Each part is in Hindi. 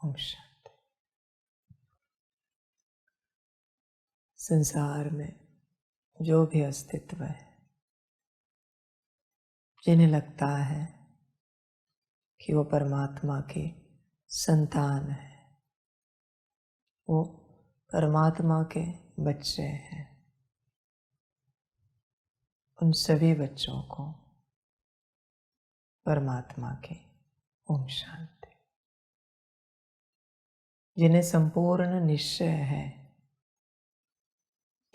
ओम शांति। संसार में जो भी अस्तित्व है, जिन्हें लगता है कि वो परमात्मा की संतान है, वो परमात्मा के बच्चे हैं, उन सभी बच्चों को परमात्मा की ओम शांति। जिन्हें संपूर्ण निश्चय है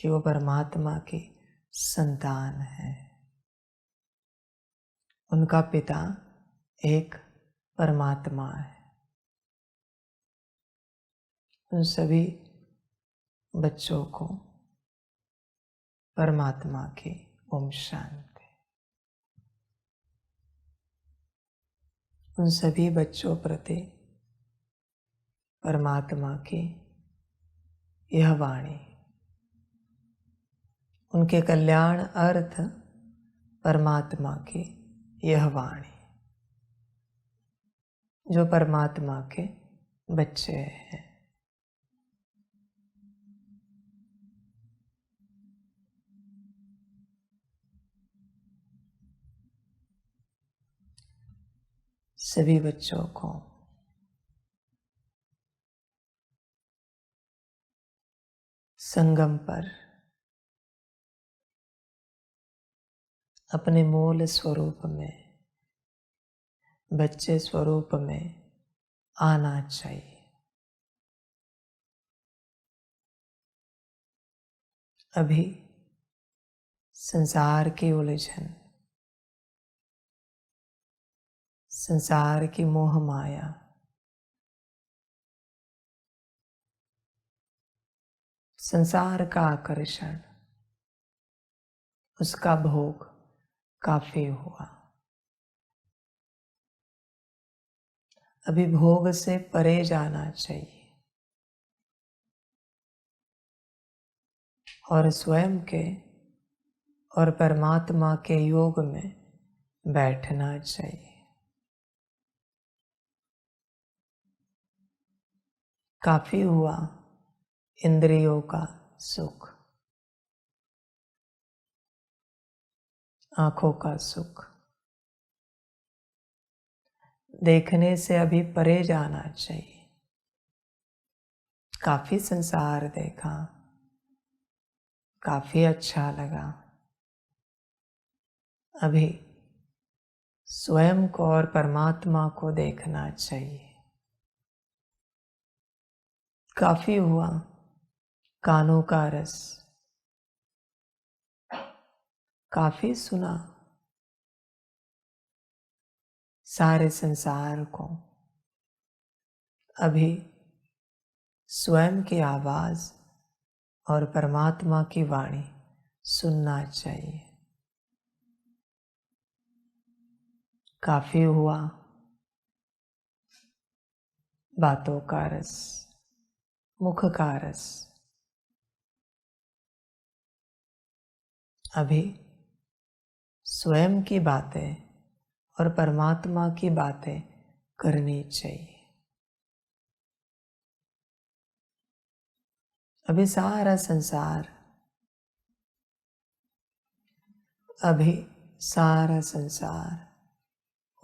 कि वो परमात्मा की संतान है, उनका पिता एक परमात्मा है, उन सभी बच्चों को परमात्मा की ओम शांति। उन सभी बच्चों प्रति परमात्मा की यह वाणी, उनके कल्याण अर्थ परमात्मा की यह वाणी, जो परमात्मा के बच्चे हैं। सभी बच्चों को संगम पर अपने मूल स्वरूप में, बच्चे स्वरूप में आना चाहिए। अभी संसार की उलझन, संसार की मोह माया, संसार का आकर्षण, उसका भोग काफी हुआ। अभी भोग से परे जाना चाहिए और स्वयं के और परमात्मा के योग में बैठना चाहिए। काफी हुआ इंद्रियों का सुख, आंखों का सुख। देखने से अभी परे जाना चाहिए। काफी संसार देखा, काफी अच्छा लगा। अभी स्वयं को और परमात्मा को देखना चाहिए। काफी हुआ कानों का रस, काफी सुना सारे संसार को। अभी स्वयं की आवाज और परमात्मा की वाणी सुनना चाहिए। काफी हुआ बातों का रस, मुख का रस। अभी स्वयं की बातें और परमात्मा की बातें करनी चाहिए। अभी सारा संसार, अभी सारा संसार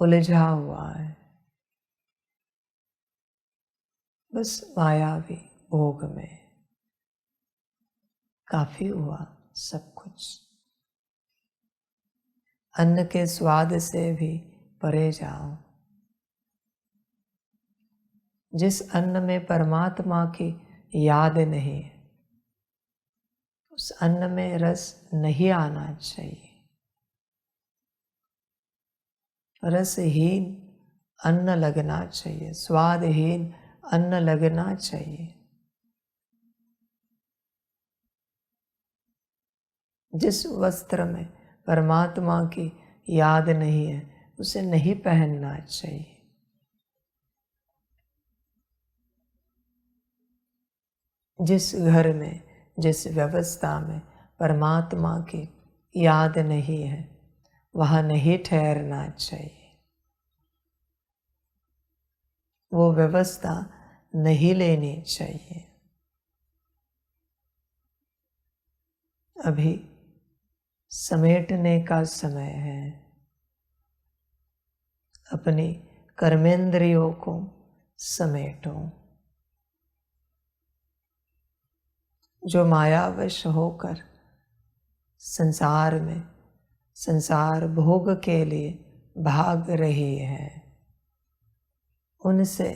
उलझा हुआ है, बस मायावी भोग में। काफी हुआ सब कुछ। अन्न के स्वाद से भी परे जाओ। जिस अन्न में परमात्मा की याद नहीं है, उस अन्न में रस नहीं आना चाहिए। रसहीन अन्न लगना चाहिए, स्वादहीन अन्न लगना चाहिए। जिस वस्त्र में परमात्मा की याद नहीं है, उसे नहीं पहनना चाहिए। जिस घर में, जिस व्यवस्था में परमात्मा की याद नहीं है, वहाँ नहीं ठहरना चाहिए। वो व्यवस्था नहीं लेनी चाहिए। अभी समेटने का समय है। अपनी कर्मेंद्रियों को समेटो। जो मायावश होकर संसार में संसार भोग के लिए भाग रही है, उनसे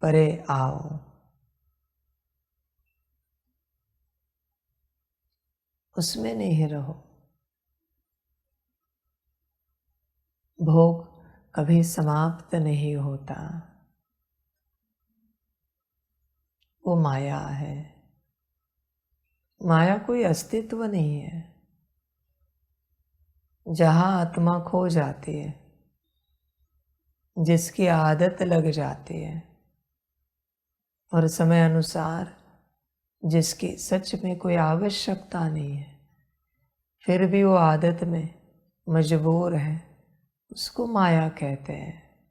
परे आओ। उसमें नहीं रहो। भोग कभी समाप्त नहीं होता। वो माया है। माया कोई अस्तित्व नहीं है। जहाँ आत्मा खो जाती है, जिसकी आदत लग जाती है और समय अनुसार जिसकी सच में कोई आवश्यकता नहीं है, फिर भी वो आदत में मजबूर है, उसको माया कहते हैं।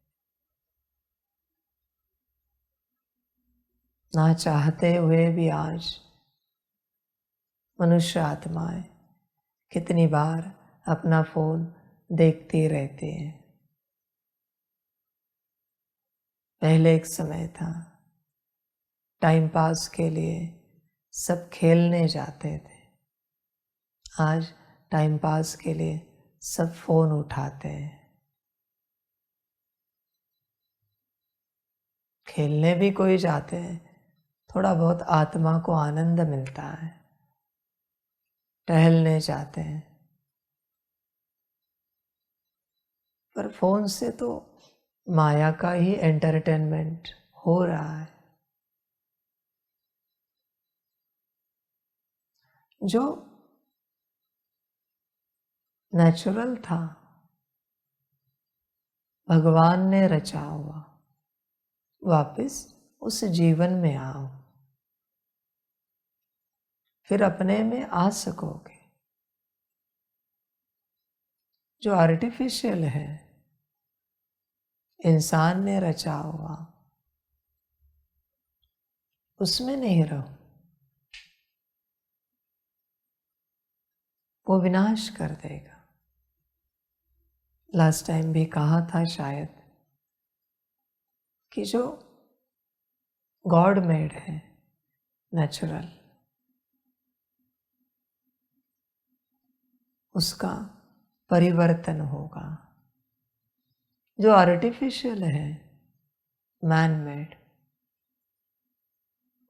ना चाहते हुए भी आज मनुष्य आत्माएं कितनी बार अपना फोन देखती रहती हैं। पहले एक समय था, टाइम पास के लिए सब खेलने जाते थे। आज टाइम पास के लिए सब फोन उठाते हैं। खेलने भी कोई जाते हैं, थोड़ा बहुत आत्मा को आनंद मिलता है। टहलने जाते हैं, पर फोन से तो माया का ही एंटरटेनमेंट हो रहा है। जो नेचुरल था, भगवान ने रचा हुआ, वापस उस जीवन में आओ, फिर अपने में आ सकोगे। जो आर्टिफिशियल है, इंसान ने रचा हुआ, उसमें नहीं रहो। वो विनाश कर देगा। लास्ट टाइम भी कहा था शायद कि जो गॉड मेड है, नेचुरल, उसका परिवर्तन होगा। जो आर्टिफिशियल है, मैन मेड,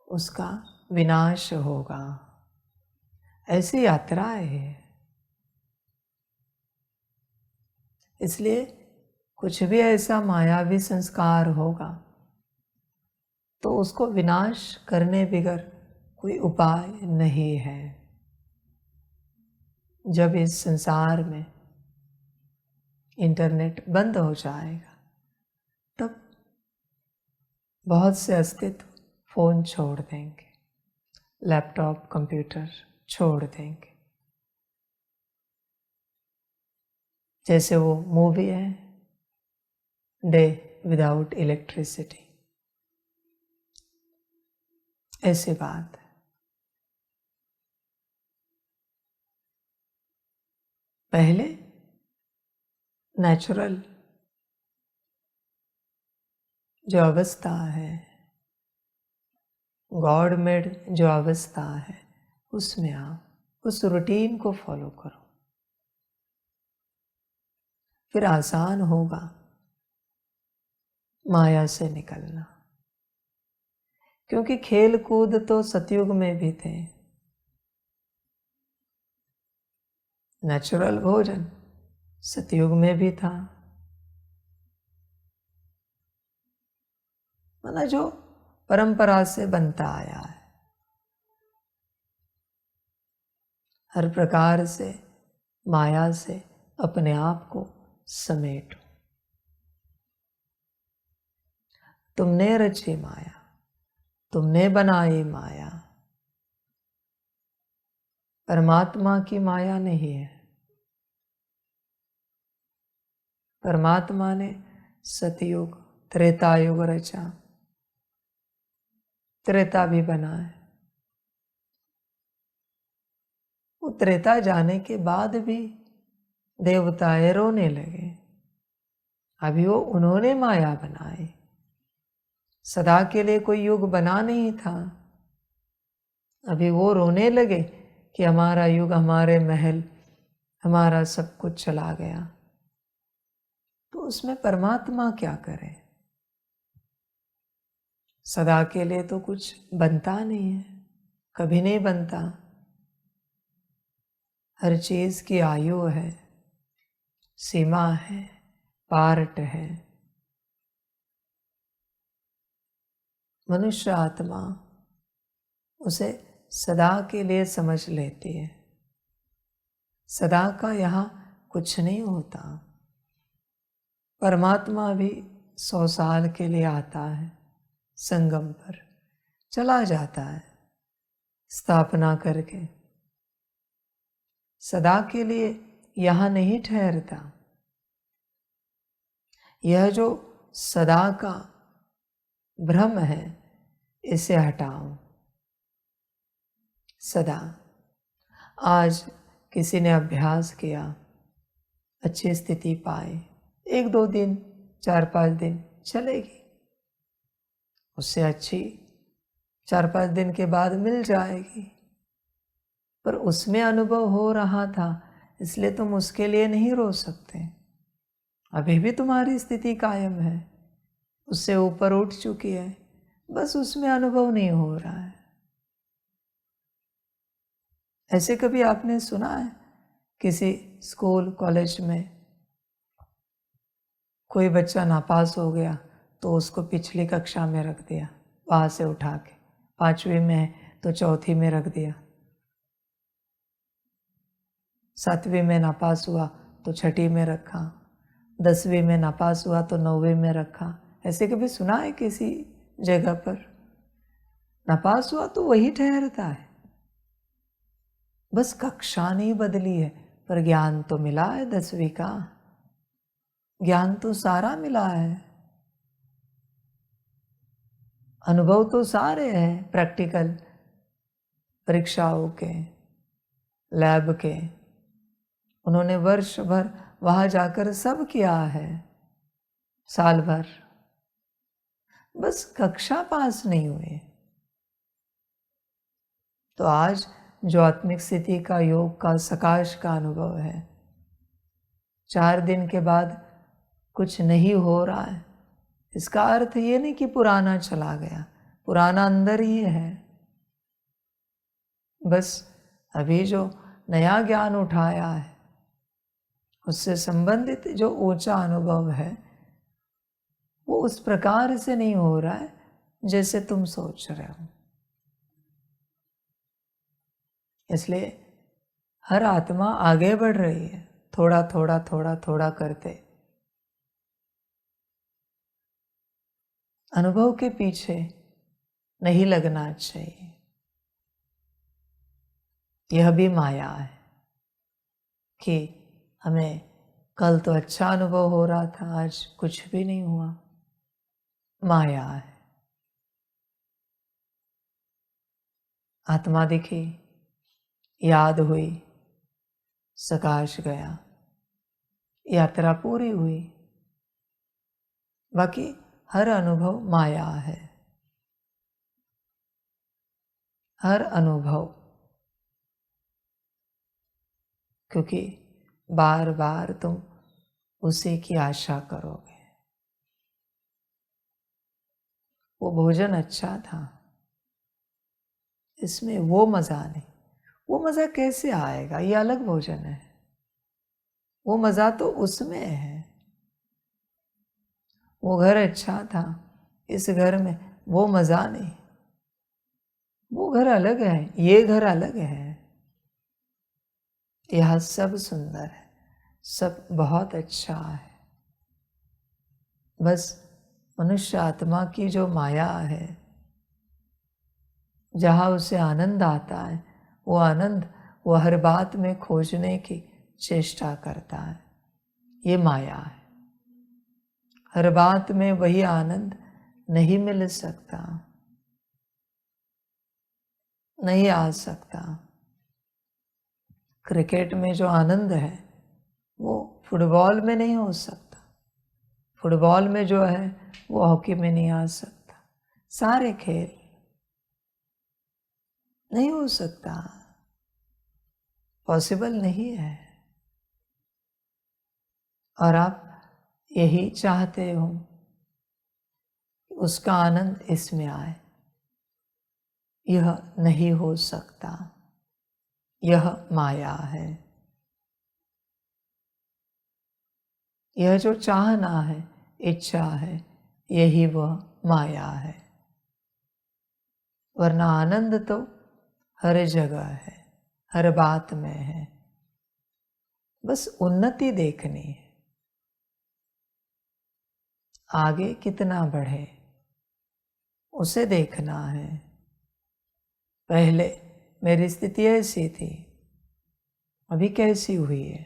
उसका विनाश होगा। ऐसी यात्राएं है। इसलिए कुछ भी ऐसा मायावी संस्कार होगा तो उसको विनाश करने बगैर कोई उपाय नहीं है। जब इस संसार में इंटरनेट बंद हो जाएगा, तब बहुत से अस्तित्व फोन छोड़ देंगे, लैपटॉप, कंप्यूटर छोड़ देंगे। जैसे वो मूवी है डे विदाउट इलेक्ट्रिसिटी, ऐसी बात है। पहले नेचुरल जो अवस्था है, गॉड मेड जो अवस्था है, उसमें आओ, उस रूटीन को फॉलो करो, फिर आसान होगा माया से निकलना। क्योंकि खेल कूद तो सतयुग में भी थे। नेचुरल भोजन सतयुग में भी था। मतलब जो परंपरा से बनता आया है, हर प्रकार से माया से अपने आप को समेटो। तुमने रची माया, तुमने बनाई माया, परमात्मा की माया नहीं है। परमात्मा ने सतयुग, त्रेता युग रचा, त्रेता भी बना है। वो त्रेता जाने के बाद भी देवताएं रोने लगे। अभी वो उन्होंने माया बनाई, सदा के लिए कोई युग बना नहीं था। अभी वो रोने लगे कि हमारा युग, हमारे महल, हमारा सब कुछ चला गया। तो उसमें परमात्मा क्या करे? सदा के लिए तो कुछ बनता नहीं है, कभी नहीं बनता। हर चीज की आयु है, सीमा है, पार्ट है। मनुष्य आत्मा उसे सदा के लिए समझ लेती है। सदा का यहाँ कुछ नहीं होता। परमात्मा भी 100 साल के लिए आता है, संगम पर चला जाता है स्थापना करके। सदा के लिए यहाँ नहीं ठहरता। यह जो सदा का भ्रम है, इसे हटाओ। सदा, आज किसी ने अभ्यास किया, अच्छी स्थिति पाए, 1-2 दिन, 4-5 दिन चलेगी, उससे अच्छी 4-5 दिन के बाद मिल जाएगी। पर उसमें अनुभव हो रहा था, इसलिए तुम उसके लिए नहीं रो सकते। अभी भी तुम्हारी स्थिति कायम है, उससे ऊपर उठ चुकी है, बस उसमें अनुभव नहीं हो रहा है। ऐसे कभी आपने सुना है किसी स्कूल कॉलेज में कोई बच्चा नापास हो गया तो उसको पिछली कक्षा में रख दिया, वहां से उठा के, 5वीं में है तो 4थी में रख दिया, 7वीं में नापास हुआ तो 6ठी में रखा, 10वीं में नापास हुआ तो 9वीं में रखा। ऐसे कभी सुना है किसी जगह पर? नापास हुआ तो वही ठहरता है, बस कक्षा नहीं बदली है, पर ज्ञान तो मिला है 10वीं का, ज्ञान तो सारा मिला है, अनुभव तो सारे हैं, प्रैक्टिकल, परीक्षाओं के, लैब के। उन्होंने वर्ष भर वहां जाकर सब किया है, साल भर, बस कक्षा पास नहीं हुए। तो आज जो आत्मिक स्थिति का, योग का, सकाश का अनुभव है, 4 दिन के बाद कुछ नहीं हो रहा है, इसका अर्थ ये नहीं कि पुराना चला गया, पुराना अंदर ही है। बस अभी जो नया ज्ञान उठाया है, उससे संबंधित जो ऊंचा अनुभव है, वो उस प्रकार से नहीं हो रहा है जैसे तुम सोच रहे हो। इसलिए हर आत्मा आगे बढ़ रही है, थोड़ा थोड़ा थोड़ा थोड़ा करते। अनुभव के पीछे नहीं लगना चाहिए। यह भी माया है कि हमें कल तो अच्छा अनुभव हो रहा था, आज कुछ भी नहीं हुआ। माया है। आत्मा दिखी, याद हुई, सकाश गया, यात्रा पूरी हुई। बाकी हर अनुभव माया है। हर अनुभव, क्योंकि बार बार तुम उसी की आशा करोगे। वो भोजन अच्छा था, इसमें वो मजा नहीं। वो मजा कैसे आएगा? ये अलग भोजन है। वो मजा तो उसमें है। वो घर अच्छा था, इस घर में वो मजा नहीं। वो घर अलग है, ये घर अलग है। यह सब सुंदर है, सब बहुत अच्छा है। बस मनुष्य आत्मा की जो माया है, जहाँ उसे आनंद आता है, वो आनंद वो हर बात में खोजने की चेष्टा करता है। ये माया है। हर बात में वही आनंद नहीं मिल सकता। नहीं आ सकता। क्रिकेट में जो आनंद है वो फुटबॉल में नहीं हो सकता। फुटबॉल में जो है वो हॉकी में नहीं आ सकता। सारे खेल नहीं हो सकता, पॉसिबल नहीं है। और आप यही चाहते हो कि उसका आनंद इसमें आए। यह नहीं हो सकता, यह माया है। यह जो चाहना है, इच्छा है, यही वह माया है। वरना आनंद तो हर जगह है, हर बात में है। बस उन्नति देखनी है, आगे कितना बढ़े उसे देखना है। पहले मेरी स्थिति ऐसी थी, अभी कैसी हुई है।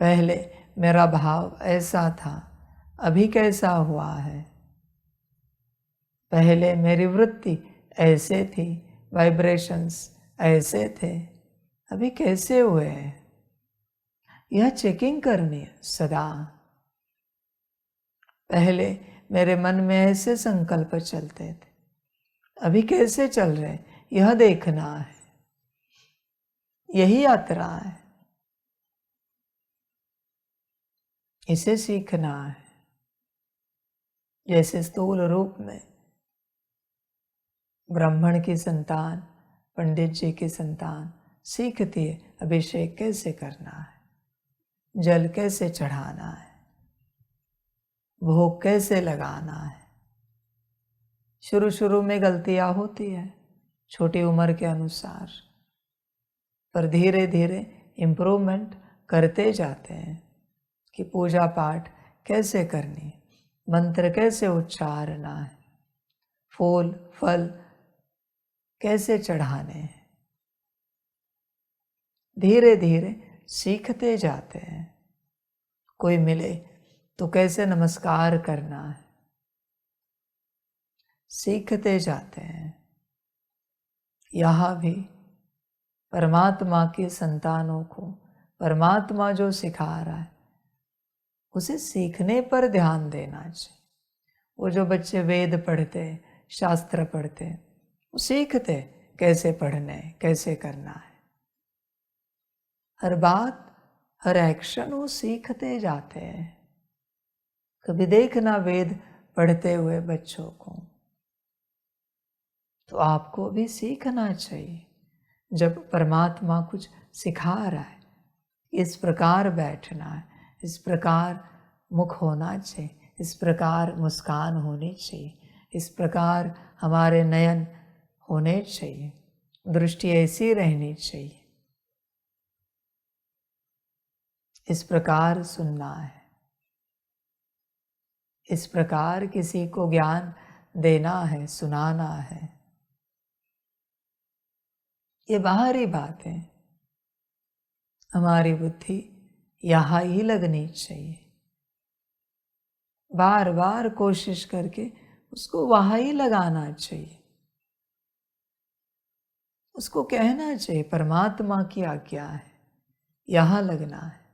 पहले मेरा भाव ऐसा था, अभी कैसा हुआ है। पहले मेरी वृत्ति ऐसे थी, वाइब्रेशंस ऐसे थे, अभी कैसे हुए हैं। यह चेकिंग करनी है सदा। पहले मेरे मन में ऐसे संकल्प चलते थे, अभी कैसे चल रहे, यह देखना है। यही यात्रा है, इसे सीखना है। जैसे स्थूल रूप में ब्राह्मण की संतान, पंडित जी की संतान सीखती है अभिषेक कैसे करना है, जल कैसे चढ़ाना है, भोग कैसे लगाना है। शुरू शुरू में गलतियां होती है छोटी उम्र के अनुसार, पर धीरे धीरे इम्प्रूवमेंट करते जाते हैं कि पूजा पाठ कैसे करनी है, मंत्र कैसे उच्चारना है, फूल फल कैसे चढ़ाने हैं। धीरे धीरे सीखते जाते हैं। कोई मिले तो कैसे नमस्कार करना है, सीखते जाते हैं। यहाँ भी परमात्मा की संतानों को परमात्मा जो सिखा रहा है उसे सीखने पर ध्यान देना चाहिए। वो जो बच्चे वेद पढ़ते, शास्त्र पढ़ते, वो सीखते कैसे पढ़ने, कैसे करना है। हर बात, हर एक्शन वो सीखते जाते हैं। कभी देखना वेद पढ़ते हुए बच्चों को, तो आपको भी सीखना चाहिए। जब परमात्मा कुछ सिखा रहा है, इस प्रकार बैठना है, इस प्रकार मुख होना चाहिए, इस प्रकार मुस्कान होनी चाहिए, इस प्रकार हमारे नयन होने चाहिए, दृष्टि ऐसी रहनी चाहिए, इस प्रकार सुनना है, इस प्रकार किसी को ज्ञान देना है, सुनाना है। ये बाहरी बात है। हमारी बुद्धि यहाँ ही लगनी चाहिए। बार बार कोशिश करके उसको वहाँ ही लगाना चाहिए। उसको कहना चाहिए परमात्मा की आज्ञा है, यहाँ लगना है।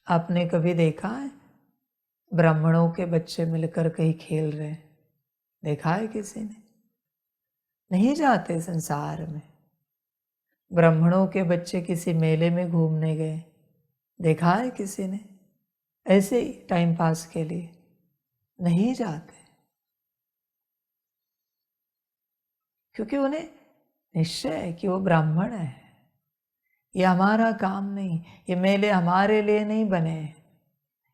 आपने कभी देखा है ब्राह्मणों के बच्चे मिलकर कहीं खेल रहे, देखा है किसी ने? नहीं जाते संसार में। ब्राह्मणों के बच्चे किसी मेले में घूमने गए, देखा है किसी ने? ऐसे ही टाइम पास के लिए नहीं जाते, क्योंकि उन्हें निश्चय है कि वो ब्राह्मण है। ये हमारा काम नहीं, ये मेले हमारे लिए नहीं बने,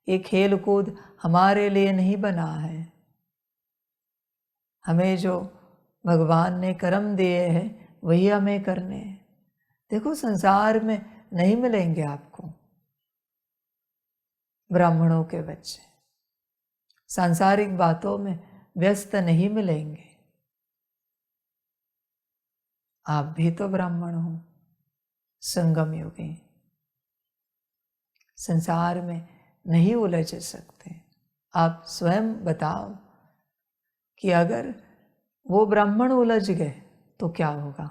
ये खेल कूद हमारे लिए नहीं बना है। हमें जो भगवान ने कर्म दिए हैं वही हमें करने हैं। देखो संसार में नहीं मिलेंगे आपको ब्राह्मणों के बच्चे, सांसारिक बातों में व्यस्त नहीं मिलेंगे। आप भी तो ब्राह्मण हो, संगम युगी। संसार में नहीं उलझ सकते। आप स्वयं बताओ कि अगर वो ब्राह्मण उलझ गए तो क्या होगा?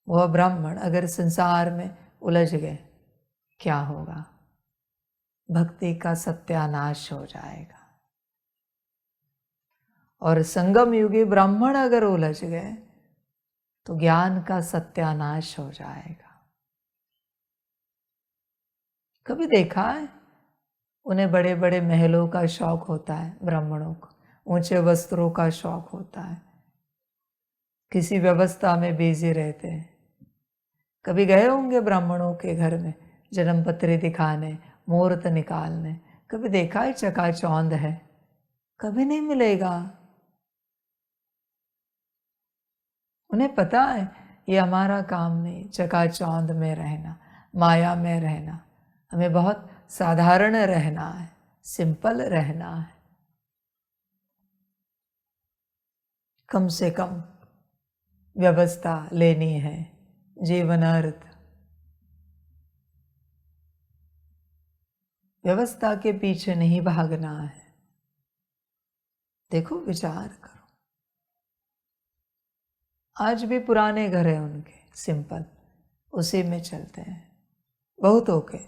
वह ब्राह्मण अगर संसार में उलझ गए, क्या होगा? भक्ति का सत्यानाश हो जाएगा। और संगम युगी ब्राह्मण अगर उलझ गए तो ज्ञान का सत्यानाश हो जाएगा। कभी देखा है? उन्हें बड़े बड़े महलों का शौक होता है, ब्राह्मणों को ऊंचे वस्त्रों का शौक होता है, किसी व्यवस्था में बिजी रहते हैं। कभी गए होंगे ब्राह्मणों के घर में जन्मपत्री दिखाने, मुहूर्त निकालने? कभी देखा है चकाचौंध है? कभी नहीं मिलेगा। उन्हें पता है ये हमारा काम नहीं, चकाचौंध में रहना, माया में रहना। हमें बहुत साधारण रहना है, सिंपल रहना है। कम से कम व्यवस्था लेनी है, जीवन अर्थ। व्यवस्था के पीछे नहीं भागना है। देखो, विचार करो। आज भी पुराने घर हैं उनके, सिंपल, उसी में चलते हैं बहुतों के।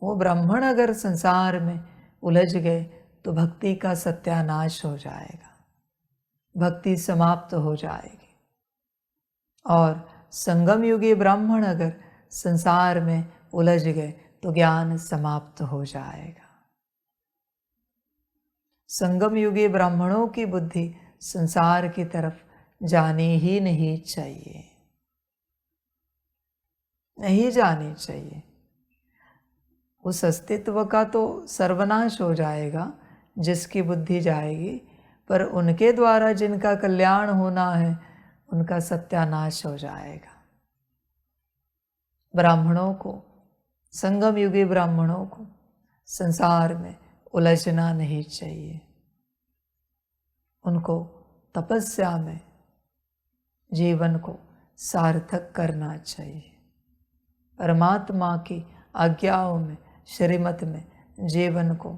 वो ब्राह्मण अगर संसार में उलझ गए तो भक्ति का सत्यानाश हो जाएगा, भक्ति समाप्त हो जाएगी। और संगम युगी ब्राह्मण अगर संसार में उलझ गए तो ज्ञान समाप्त हो जाएगा। संगम युगी ब्राह्मणों की बुद्धि संसार की तरफ जानी ही नहीं चाहिए, नहीं जानी चाहिए। उस अस्तित्व का तो सर्वनाश हो जाएगा जिसकी बुद्धि जाएगी, पर उनके द्वारा जिनका कल्याण होना है उनका सत्यानाश हो जाएगा। ब्राह्मणों को, संगम युगी ब्राह्मणों को संसार में उलझना नहीं चाहिए। उनको तपस्या में जीवन को सार्थक करना चाहिए। परमात्मा की आज्ञाओं में, श्रीमत में जीवन को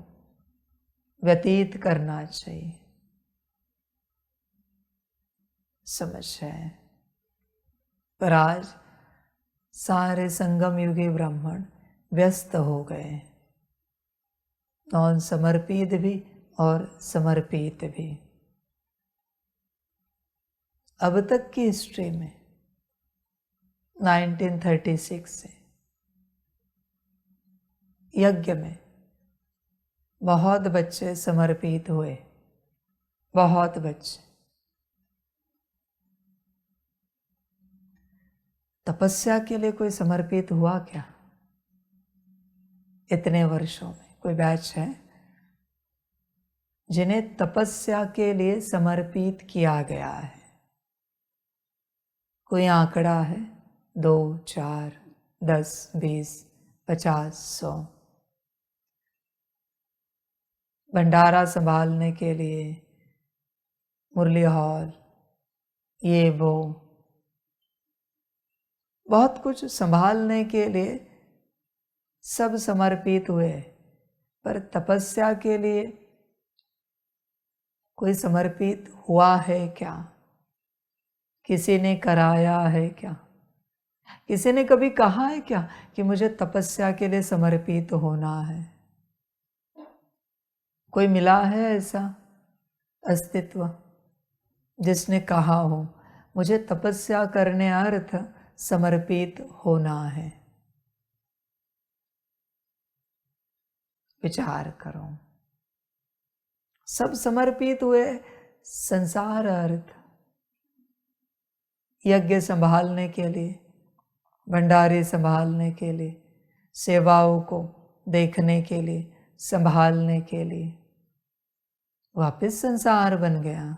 व्यतीत करना चाहिए। समझ है? पर आज सारे संगम युगी ब्राह्मण व्यस्त हो गए, नॉन समर्पित भी और समर्पित भी। अब तक की हिस्ट्री में 1936 से यज्ञ में बहुत बच्चे समर्पित हुए, बहुत बच्चे। तपस्या के लिए कोई समर्पित हुआ क्या इतने वर्षों में? कोई बैच है जिन्हें तपस्या के लिए समर्पित किया गया है? कोई आंकड़ा है? 2, 4, 10, 20, 50, 100? भंडारा संभालने के लिए, मुरली हॉल, ये वो, बहुत कुछ संभालने के लिए सब समर्पित हुए, पर तपस्या के लिए कोई समर्पित हुआ है क्या? किसी ने कराया है क्या? किसी ने कभी कहा है क्या कि मुझे तपस्या के लिए समर्पित होना है? कोई मिला है ऐसा अस्तित्व जिसने कहा हो मुझे तपस्या करने अर्थ समर्पित होना है? विचार करो। सब समर्पित हुए संसार अर्थ, यज्ञ संभालने के लिए, भंडारे संभालने के लिए, सेवाओं को देखने के लिए, संभालने के लिए। वापस संसार बन गया।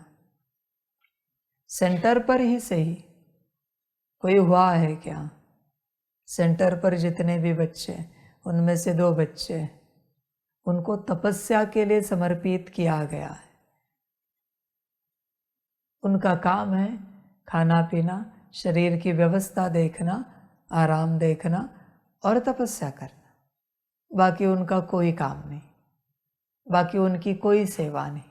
सेंटर पर ही सही कोई हुआ है क्या? सेंटर पर जितने भी बच्चे, उनमें से 2 बच्चे, उनको तपस्या के लिए समर्पित किया गया है। उनका काम है खाना पीना, शरीर की व्यवस्था देखना, आराम देखना और तपस्या करना। बाकी उनका कोई काम नहीं, बाकी उनकी कोई सेवा नहीं।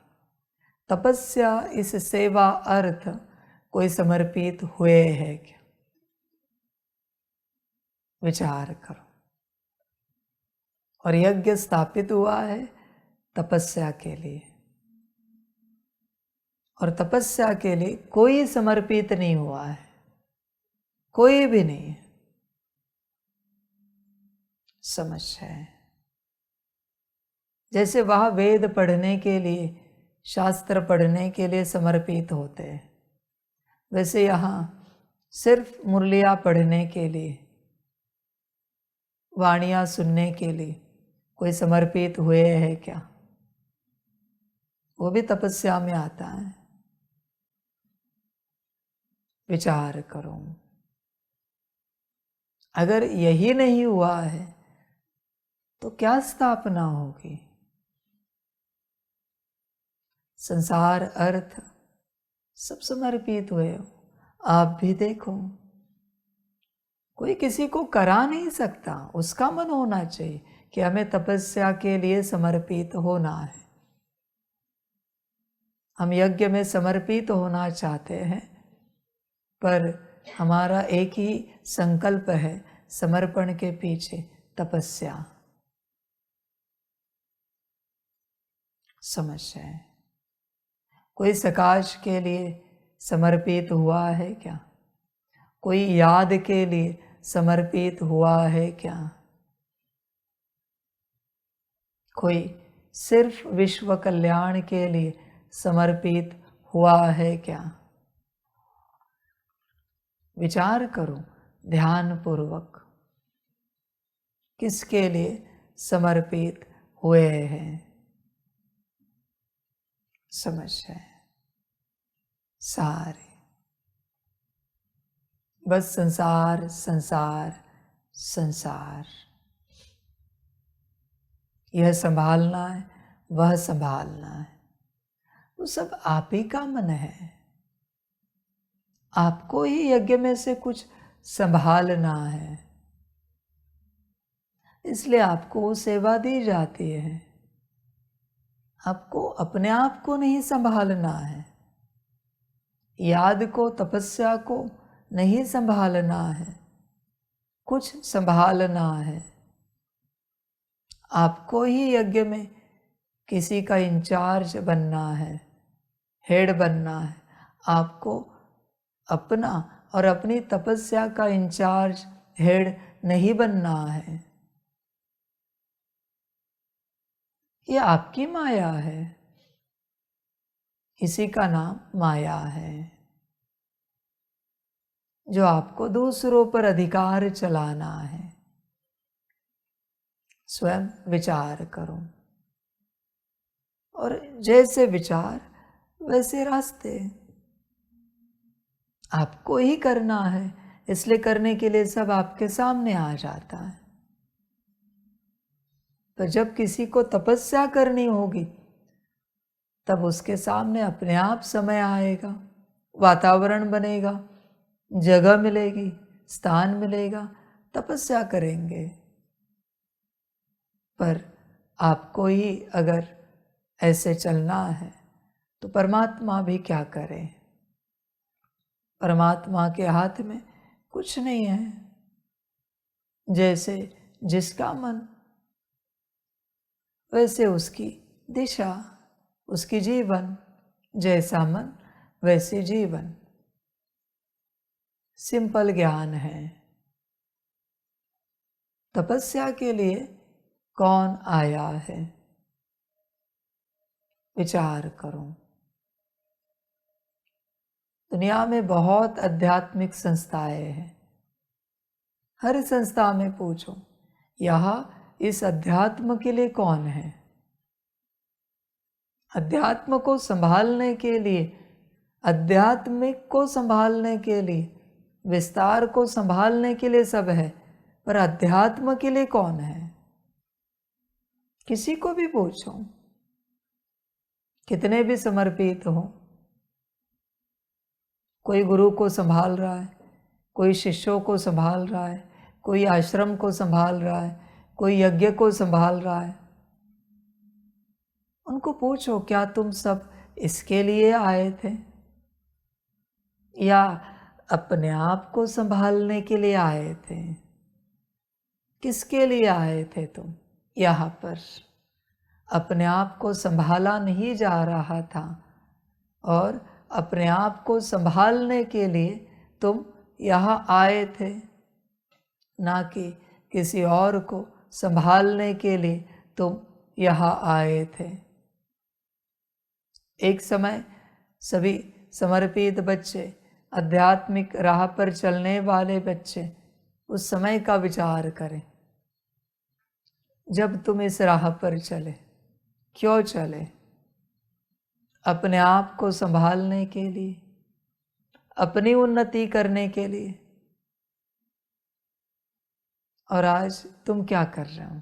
तपस्या इस सेवा अर्थ कोई समर्पित हुए है क्या? विचार करो। और यज्ञ स्थापित हुआ है तपस्या के लिए, और तपस्या के लिए कोई समर्पित नहीं हुआ है, कोई भी नहीं है। समझ है? जैसे वह वेद पढ़ने के लिए, शास्त्र पढ़ने के लिए समर्पित होते हैं, वैसे यहाँ सिर्फ मुरलियाँ पढ़ने के लिए, वाणियाँ सुनने के लिए कोई समर्पित हुए हैं क्या? वो भी तपस्या में आता है। विचार करो। अगर यही नहीं हुआ है तो क्या स्थापना होगी? संसार अर्थ सब समर्पित हुए हो। आप भी देखो, कोई किसी को करा नहीं सकता, उसका मन होना चाहिए कि हमें तपस्या के लिए समर्पित होना है, हम यज्ञ में समर्पित होना चाहते हैं, पर हमारा एक ही संकल्प है, समर्पण के पीछे तपस्या। समझ है? कोई सकाश के लिए समर्पित हुआ है क्या? कोई याद के लिए समर्पित हुआ है क्या? कोई सिर्फ विश्व कल्याण के लिए समर्पित हुआ है क्या? विचार करो ध्यान पूर्वक, किसके लिए समर्पित हुए हैं? समझ है? सारे बस संसार संसार संसार, यह संभालना है, वह संभालना है, वो सब आप ही का मन है। आपको ही यज्ञ में से कुछ संभालना है, इसलिए आपको सेवा दी जाती है। आपको अपने आप को नहीं संभालना है, याद को, तपस्या को नहीं संभालना है, कुछ संभालना है। आपको ही यज्ञ में किसी का इंचार्ज बनना है, हेड बनना है। आपको अपना और अपनी तपस्या का इंचार्ज, हेड नहीं बनना है। ये आपकी माया है, इसी का नाम माया है, जो आपको दूसरों पर अधिकार चलाना है। स्वयं विचार करो, और जैसे विचार वैसे रास्ते। आपको ही करना है, इसलिए करने के लिए सब आपके सामने आ जाता है। तो जब किसी को तपस्या करनी होगी, तब उसके सामने अपने आप समय आएगा, वातावरण बनेगा, जगह मिलेगी, स्थान मिलेगा, तपस्या करेंगे। पर आपको ही अगर ऐसे चलना है तो परमात्मा भी क्या करे? परमात्मा के हाथ में कुछ नहीं है। जैसे जिसका मन वैसे उसकी दिशा, उसकी जीवन, जैसा मन वैसे जीवन। सिंपल ज्ञान है। तपस्या के लिए कौन आया है? विचार करो। दुनिया में बहुत आध्यात्मिक संस्थाएं हैं। हर संस्था में पूछो, यहाँ इस अध्यात्म के लिए कौन है? अध्यात्म को संभालने के लिए, आध्यात्मिक को संभालने के लिए, विस्तार को संभालने के लिए सब है, पर अध्यात्म के लिए कौन है? किसी को भी पूछो, कितने भी समर्पित हो, कोई गुरु को संभाल रहा है, कोई शिष्यों को संभाल रहा है, कोई आश्रम को संभाल रहा है, कोई यज्ञ को संभाल रहा है। उनको पूछो, क्या तुम सब इसके लिए आए थे, या अपने आप को संभालने के लिए आए थे? किसके लिए आए थे तुम यहाँ पर? अपने आप को संभाला नहीं जा रहा था, और अपने आप को संभालने के लिए तुम यहाँ आए थे, ना कि किसी और को संभालने के लिए तुम यहाँ आए थे। एक समय सभी समर्पित बच्चे, आध्यात्मिक राह पर चलने वाले बच्चे उस समय का विचार करें जब तुम इस राह पर चले। क्यों चले? अपने आप को संभालने के लिए, अपनी उन्नति करने के लिए। और आज तुम क्या कर रहे हो?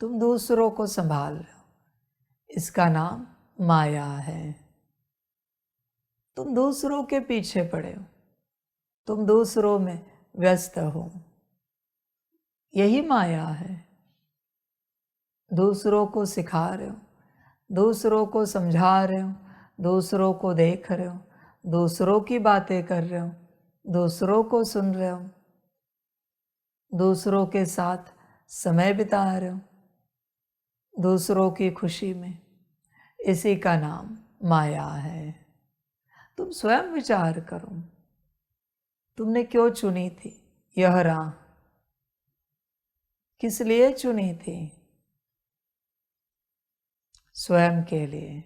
तुम दूसरों को संभाल रहे हो। इसका नाम माया है। तुम दूसरों के पीछे पड़े हो, तुम दूसरों में व्यस्त हो। यही माया है। दूसरों को सिखा रहे हो, दूसरों को समझा रहे हो, दूसरों को देख रहे हो, दूसरों की बातें कर रहे हो, दूसरों को सुन रहे हो, दूसरों के साथ समय बिता रहे हो, दूसरों की खुशी में। इसी का नाम माया है। तुम स्वयं विचार करो, तुमने क्यों चुनी थी यह राह? किस लिए चुनी थी? स्वयं के लिए,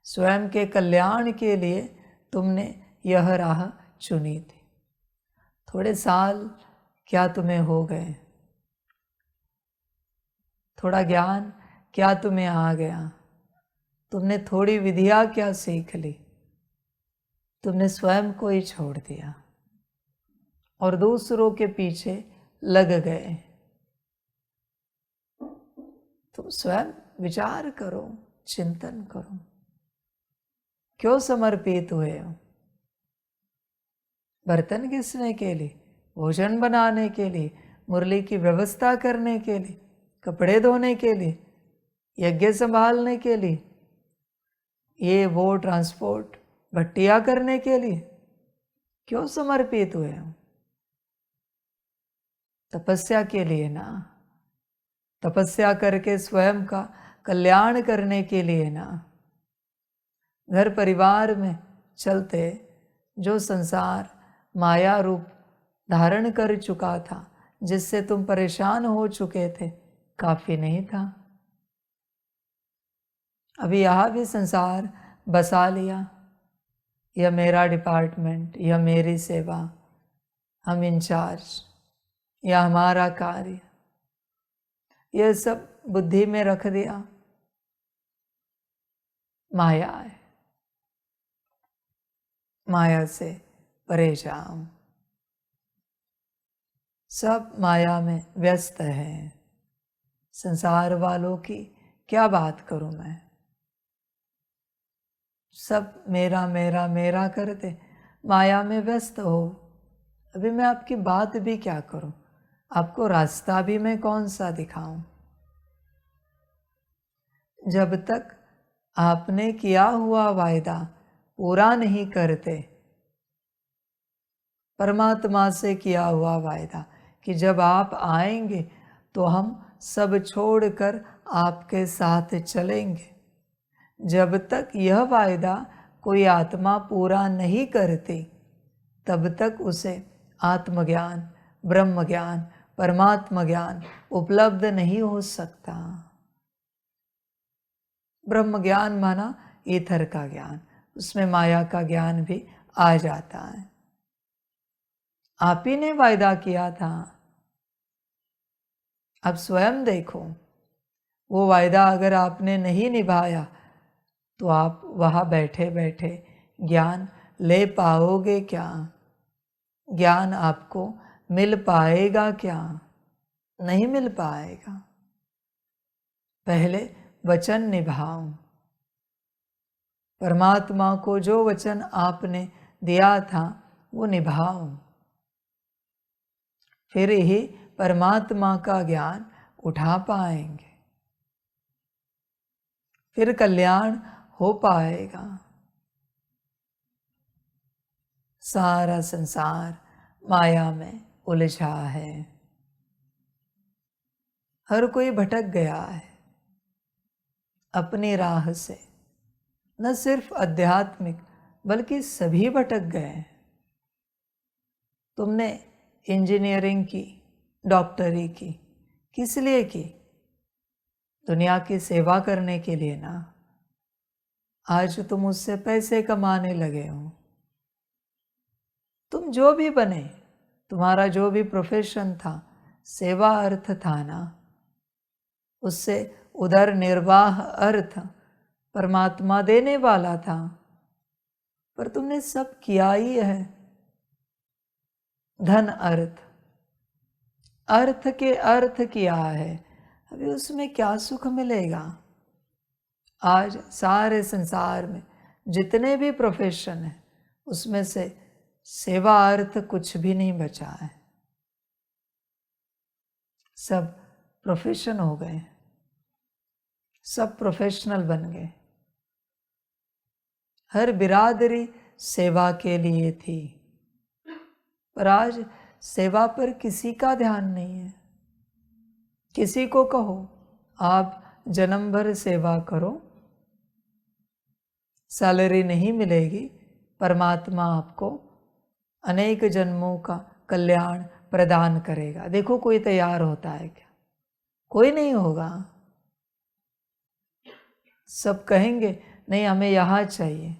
स्वयं के कल्याण के लिए तुमने यह राह चुनी थी। थोड़े साल क्या तुम्हें हो गए? थोड़ा ज्ञान क्या तुम्हें आ गया? तुमने थोड़ी विधिया क्या सीख ली? तुमने स्वयं को ही छोड़ दिया और दूसरों के पीछे लग गए। तुम स्वयं विचार करो, चिंतन करो, क्यों समर्पित हुए हो? बर्तन घिसने के लिए, भोजन बनाने के लिए, मुरली की व्यवस्था करने के लिए, कपड़े धोने के लिए, यज्ञ संभालने के लिए, ये वो ट्रांसपोर्ट भट्टियां करने के लिए क्यों समर्पित हुए हो? तपस्या के लिए ना। तपस्या करके स्वयं का कल्याण करने के लिए ना। घर परिवार में चलते जो संसार माया रूप धारण कर चुका था, जिससे तुम परेशान हो चुके थे, काफी नहीं था। अभी यहाँ भी संसार बसा लिया। यह मेरा डिपार्टमेंट, यह मेरी सेवा, हम इंचार्ज, यह हमारा कार्य, यह सब बुद्धि में रख दिया। माया है। माया से परे जाओ। सब माया में व्यस्त है। संसार वालों की क्या बात करूं मैं? सब मेरा मेरा मेरा करते माया में व्यस्त हो। अभी मैं आपकी बात भी क्या करूं? आपको रास्ता भी मैं कौन सा दिखाऊं? जब तक आपने किया हुआ वायदा पूरा नहीं करते, परमात्मा से किया हुआ वायदा कि जब आप आएंगे तो हम सब छोड़कर आपके साथ चलेंगे, जब तक यह वायदा कोई आत्मा पूरा नहीं करती, तब तक उसे आत्मज्ञान, ब्रह्म ज्ञान, परमात्मा ज्ञान उपलब्ध नहीं हो सकता। ब्रह्म ज्ञान माना ईथर का ज्ञान, उसमें माया का ज्ञान भी आ जाता है। आप ही ने वायदा किया था। अब स्वयं देखो, वो वायदा अगर आपने नहीं निभाया तो आप वहाँ बैठे बैठे ज्ञान ले पाओगे क्या? ज्ञान आपको मिल पाएगा क्या? नहीं मिल पाएगा। पहले वचन निभाओ। परमात्मा को जो वचन आपने दिया था वो निभाओ, फिर ही परमात्मा का ज्ञान उठा पाएंगे। फिर कल्याण हो पाएगा। सारा संसार माया में उलझा है, हर कोई भटक गया है अपनी राह से। न सिर्फ आध्यात्मिक बल्कि सभी भटक गए हैं। तुमने इंजीनियरिंग की, डॉक्टरी की, किस लिए की? दुनिया की सेवा करने के लिए ना। आज तुम उससे पैसे कमाने लगे हो। तुम जो भी बने, तुम्हारा जो भी प्रोफेशन था, सेवा अर्थ था ना। उससे उदर निर्वाह अर्थ परमात्मा देने वाला था, पर तुमने सब किया ही है। धन अर्थ, अर्थ के अर्थ किया है, अभी उसमें क्या सुख मिलेगा? आज सारे संसार में जितने भी प्रोफेशन है, उसमें से सेवा अर्थ कुछ भी नहीं बचा है। सब प्रोफेशन हो गए, सब प्रोफेशनल बन गए। हर बिरादरी सेवा के लिए थी, पर आज सेवा पर किसी का ध्यान नहीं है। किसी को कहो आप जन्म भर सेवा करो, सैलरी नहीं मिलेगी, परमात्मा आपको अनेक जन्मों का कल्याण प्रदान करेगा। देखो कोई तैयार होता है क्या? कोई नहीं होगा। सब कहेंगे नहीं, हमें यहाँ चाहिए,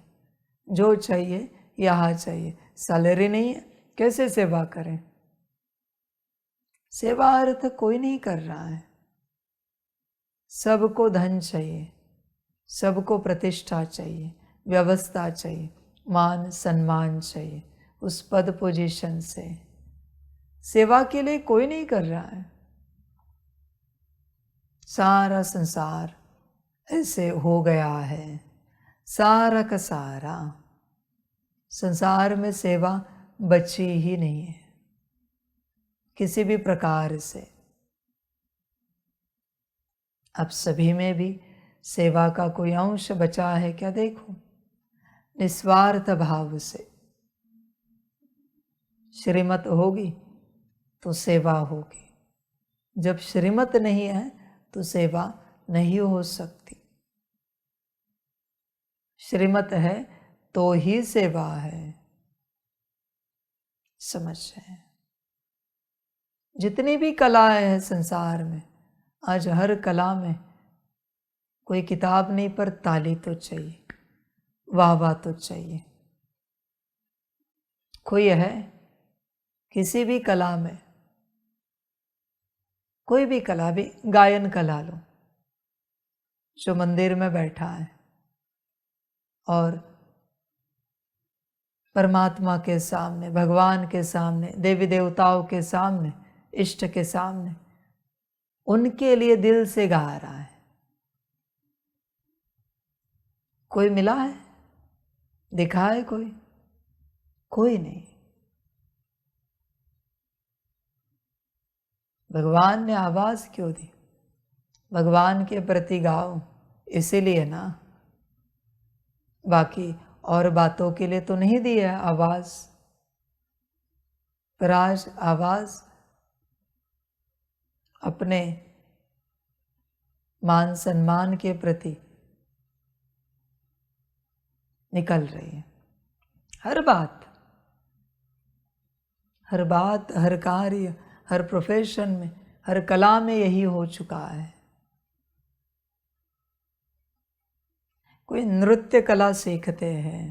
जो चाहिए यहाँ चाहिए। सैलरी नहीं है, कैसे सेवा करें? सेवा अर्थ कोई नहीं कर रहा है। सबको धन चाहिए, सबको प्रतिष्ठा चाहिए, व्यवस्था चाहिए, मान सम्मान चाहिए, उस पद पोजीशन से। सेवा के लिए कोई नहीं कर रहा है। सारा संसार ऐसे हो गया है, सारा का सारा। संसार में सेवा बची ही नहीं है किसी भी प्रकार से। अब सभी में भी सेवा का कोई अंश बचा है क्या? देखो, निस्वार्थ भाव से श्रीमत होगी तो सेवा होगी। जब श्रीमत नहीं है तो सेवा नहीं हो सकती। श्रीमत है तो ही सेवा है। समझ रहे हैं? जितनी भी कलाएं हैं संसार में, आज हर कला में कोई किताब नहीं, पर ताली तो चाहिए, वाह वाह तो चाहिए। कोई है किसी भी कला में, कोई भी कला भी, गायन कला लो, जो मंदिर में बैठा है और परमात्मा के सामने, भगवान के सामने, देवी देवताओं के सामने, इष्ट के सामने उनके लिए दिल से गा रहा है। कोई मिला है? दिखा है कोई? कोई नहीं। भगवान ने आवाज क्यों दी? भगवान के प्रति गाओ, इसीलिए ना। बाकी और बातों के लिए तो नहीं दी है आवाज। पर आज आवाज अपने मान सम्मान के प्रति निकल रही है। हर बात, हर बात, हर कार्य, हर प्रोफेशन में, हर कला में यही हो चुका है। कोई नृत्य कला सीखते हैं,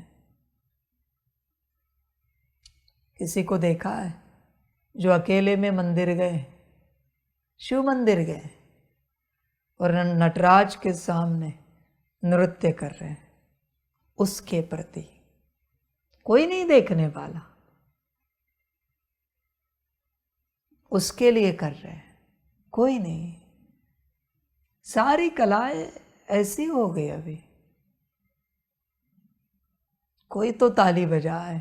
किसी को देखा है जो अकेले में मंदिर गए, शिव मंदिर गए और नटराज के सामने नृत्य कर रहे हैं? उसके प्रति कोई नहीं देखने वाला, उसके लिए कर रहे हैं, कोई नहीं। सारी कलाएं ऐसी हो गई अभी। कोई तो ताली बजाए,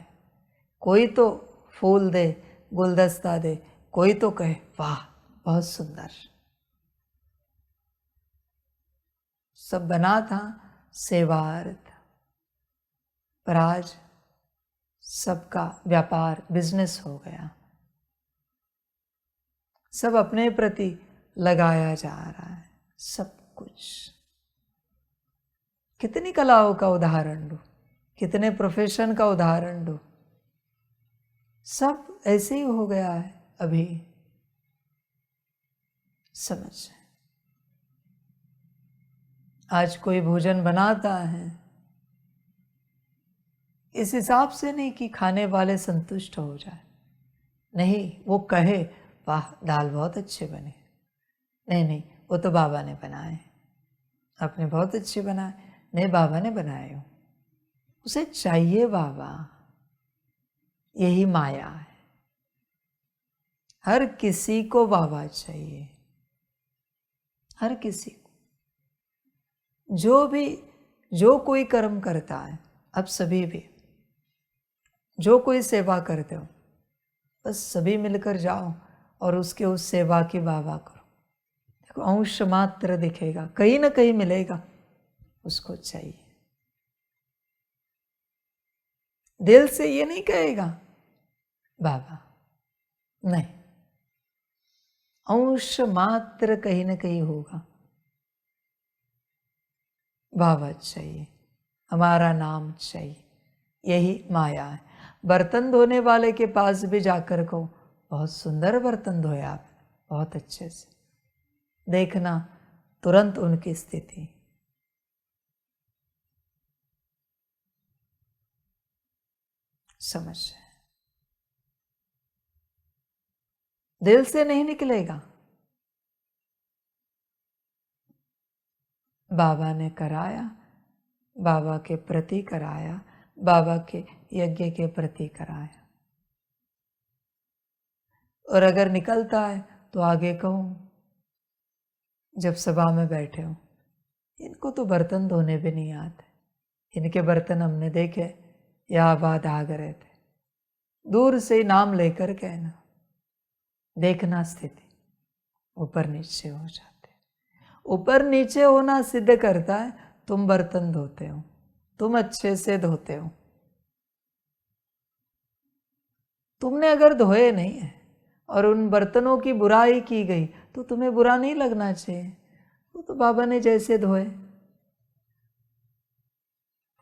कोई तो फूल दे, गुलदस्ता दे, कोई तो कहे वाह बहुत सुंदर। सब बना था सेवार्थ, पर आज सबका व्यापार बिजनेस हो गया, सब अपने प्रति लगाया जा रहा है सब कुछ। कितनी कलाओं का उदाहरण लो, कितने प्रोफेशन का उदाहरण लो, सब ऐसे ही हो गया है। अभी समझ, आज कोई भोजन बनाता है इस हिसाब से नहीं कि खाने वाले संतुष्ट हो जाए, नहीं, वो कहे वाह दाल बहुत अच्छे बने, नहीं नहीं वो तो बाबा ने बनाए, आपने बहुत अच्छे बनाए, नहीं बाबा ने बनाए हो, उसे चाहिए बाबा। यही माया है, हर किसी को बाबा चाहिए, हर किसी को। जो कोई कर्म करता है, अब सभी भी जो कोई सेवा करते हो, बस सभी मिलकर जाओ और उसके उस सेवा की वाह करो। देखो अंश मात्र दिखेगा, कहीं ना कहीं मिलेगा, उसको चाहिए। दिल से ये नहीं कहेगा बाबा, नहीं, अंश मात्र कहीं ना कहीं होगा, बाबा चाहिए, हमारा नाम चाहिए। यही माया है। बर्तन धोने वाले के पास भी जाकर को बहुत सुंदर बर्तन धोए आप, बहुत अच्छे से, देखना तुरंत उनकी स्थिति। समझ, दिल से नहीं निकलेगा। बाबा ने कराया, बाबा के प्रति कराया, बाबा के यज्ञ के प्रति कराया। और अगर निकलता है तो आगे कहूं, जब सभा में बैठे हो, इनको तो बर्तन धोने भी नहीं आते, इनके बर्तन हमने देखे, यहाँ बाद आ गए थे, दूर से नाम लेकर कहना, देखना स्थिति ऊपर नीचे हो जाते। ऊपर नीचे होना सिद्ध करता है तुम बर्तन धोते हो, तुम अच्छे से धोते हो। तुमने अगर धोए नहीं है और उन बर्तनों की बुराई की गई तो तुम्हें बुरा नहीं लगना चाहिए, वो तो बाबा ने जैसे धोए।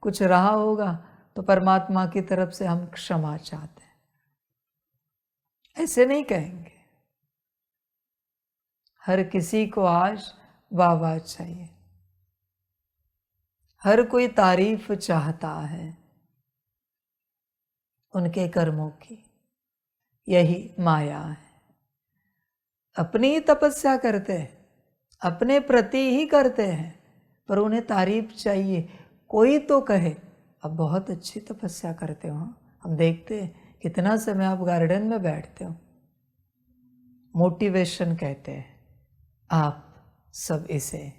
कुछ रहा होगा तो परमात्मा की तरफ से हम क्षमा चाहते हैं, ऐसे नहीं कहेंगे। हर किसी को आज वाह चाहिए, हर कोई तारीफ चाहता है उनके कर्मों की। यही माया है। अपनी ही तपस्या करते हैं, अपने प्रति ही करते हैं, पर उन्हें तारीफ चाहिए, कोई तो कहे अब बहुत अच्छी तपस्या करते हो। हम देखते हैं कितना समय आप गार्डन में बैठते हो, मोटिवेशन कहते हैं आप सब इसे,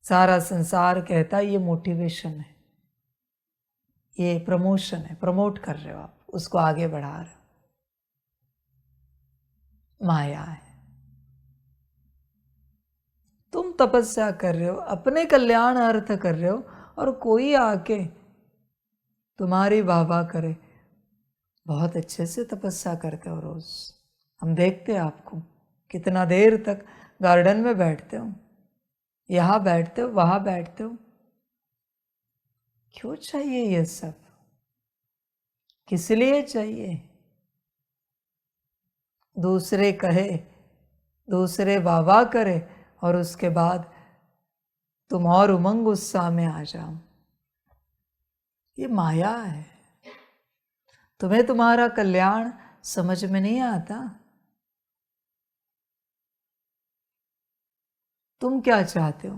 सारा संसार कहता है ये मोटिवेशन है, ये प्रमोशन है, प्रमोट कर रहे हो आप, उसको आगे बढ़ा रहे हो। माया है। तुम तपस्या कर रहे हो, अपने कल्याण अर्थ कर रहे हो, और कोई आके तुम्हारी वाह करे, बहुत अच्छे से तपस्या करते हो रोज, हम देखते हैं आपको कितना देर तक गार्डन में बैठते हो, यहाँ बैठते हो, वहाँ बैठते हो। क्यों चाहिए ये सब, किस लिए चाहिए? दूसरे कहे, दूसरे वाह करे, और उसके बाद तुम और उमंग उत्साह में आ जाओ। ये माया है। तुम्हें तुम्हारा कल्याण समझ में नहीं आता। तुम क्या चाहते हो?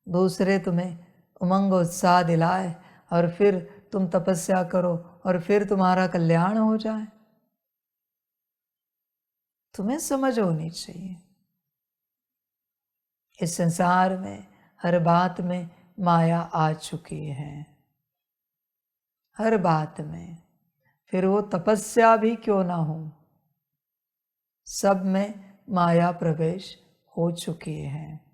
दूसरे तुम्हें उमंग उत्साह दिलाए और फिर तुम तपस्या करो और फिर तुम्हारा कल्याण हो जाए। तुम्हें समझ होनी चाहिए, इस संसार में हर बात में माया आ चुकी है, हर बात में, फिर वो तपस्या भी क्यों ना हो, सब में माया प्रवेश हो चुकी है।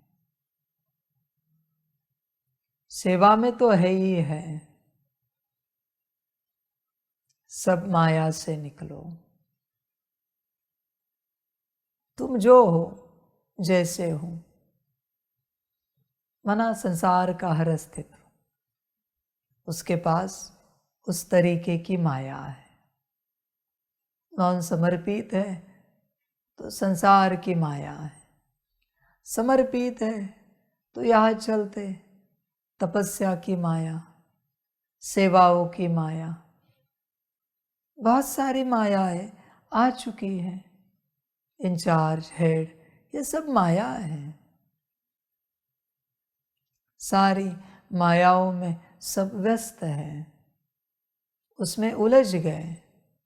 सेवा में तो है ही है। सब माया से निकलो। तुम जो हो, जैसे हो, माना संसार का हर अस्तित्व, उसके पास उस तरीके की माया है। नॉन समर्पित है तो संसार की माया है, समर्पित है तो यहाँ चलते तपस्या की माया, सेवाओं की माया, बहुत सारी मायाएं आ चुकी हैं। इंचार्ज, हेड, ये सब माया है। सारी मायाओं में सब व्यस्त है, उसमें उलझ गए,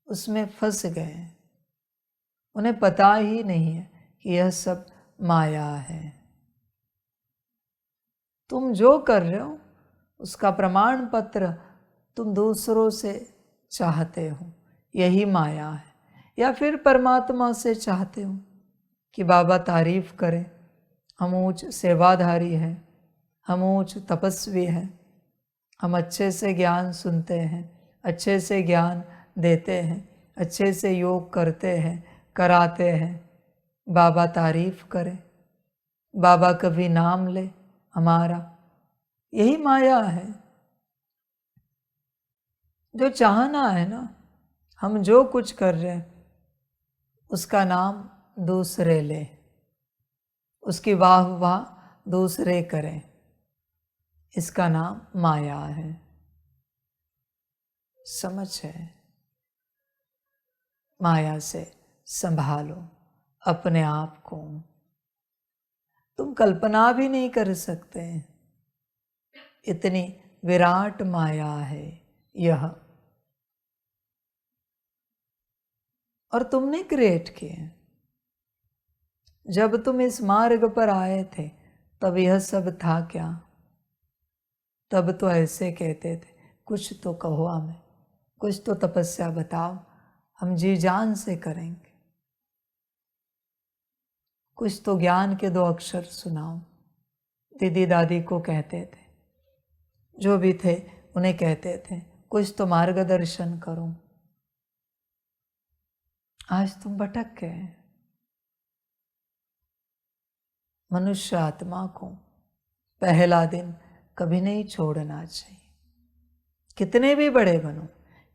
उसमें फंस गए। उन्हें पता ही नहीं है कि यह सब माया है। तुम जो कर रहे हो उसका प्रमाण पत्र तुम दूसरों से चाहते हो, यही माया है। या फिर परमात्मा से चाहते हो कि बाबा तारीफ करें, हम ऊंच सेवाधारी हैं, हम ऊंच तपस्वी हैं, हम अच्छे से ज्ञान सुनते हैं, अच्छे से ज्ञान देते हैं, अच्छे से योग करते हैं, कराते हैं। बाबा तारीफ करें, बाबा कभी नाम ले हमारा, यही माया है। जो चाहना है ना, हम जो कुछ कर रहे हैं उसका नाम दूसरे ले, उसकी वाह वाह दूसरे करें, इसका नाम माया है। समझ है? माया से संभालो अपने आप को। तुम कल्पना भी नहीं कर सकते, इतनी विराट माया है यह, और तुमने क्रिएट किए। जब तुम इस मार्ग पर आए थे तब यह सब था क्या? तब तो ऐसे कहते थे, कुछ तो कहो हमें, कुछ तो तपस्या बताओ, हम जी जान से करेंगे। कुछ तो ज्ञान के 2 अक्षर सुनाओ। दीदी दादी को कहते थे, जो भी थे उन्हें कहते थे, कुछ तो मार्गदर्शन करो। आज तुम भटक गए। मनुष्य आत्मा को पहला दिन कभी नहीं छोड़ना चाहिए। कितने भी बड़े बनो,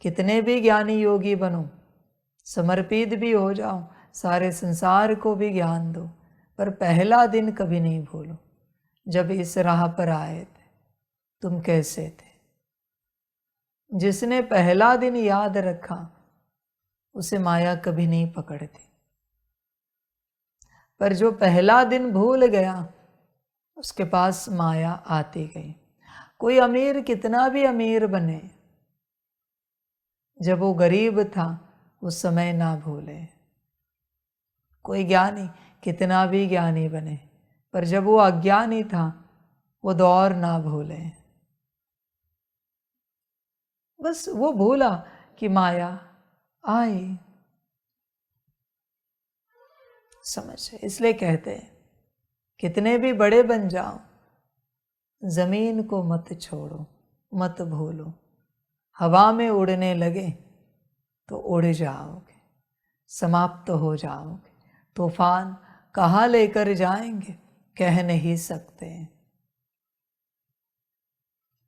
कितने भी ज्ञानी योगी बनो, समर्पित भी हो जाओ, सारे संसार को भी ज्ञान दो, पर पहला दिन कभी नहीं भूलो। जब इस राह पर आए थे तुम कैसे थे? जिसने पहला दिन याद रखा उसे माया कभी नहीं पकड़ती, पर जो पहला दिन भूल गया उसके पास माया आती गई। कोई अमीर कितना भी अमीर बने, जब वो गरीब था उस समय ना भूले। कोई ज्ञानी कितना भी ज्ञानी बने, पर जब वो अज्ञानी था वो दौर ना भूले। बस वो भूला कि माया आई। समझे? इसलिए कहते हैं, कितने भी बड़े बन जाओ, जमीन को मत छोड़ो, मत भूलो। हवा में उड़ने लगे तो उड़ जाओगे, समाप्त हो जाओगे। तूफान कहाँ लेकर जाएंगे कह नहीं सकते।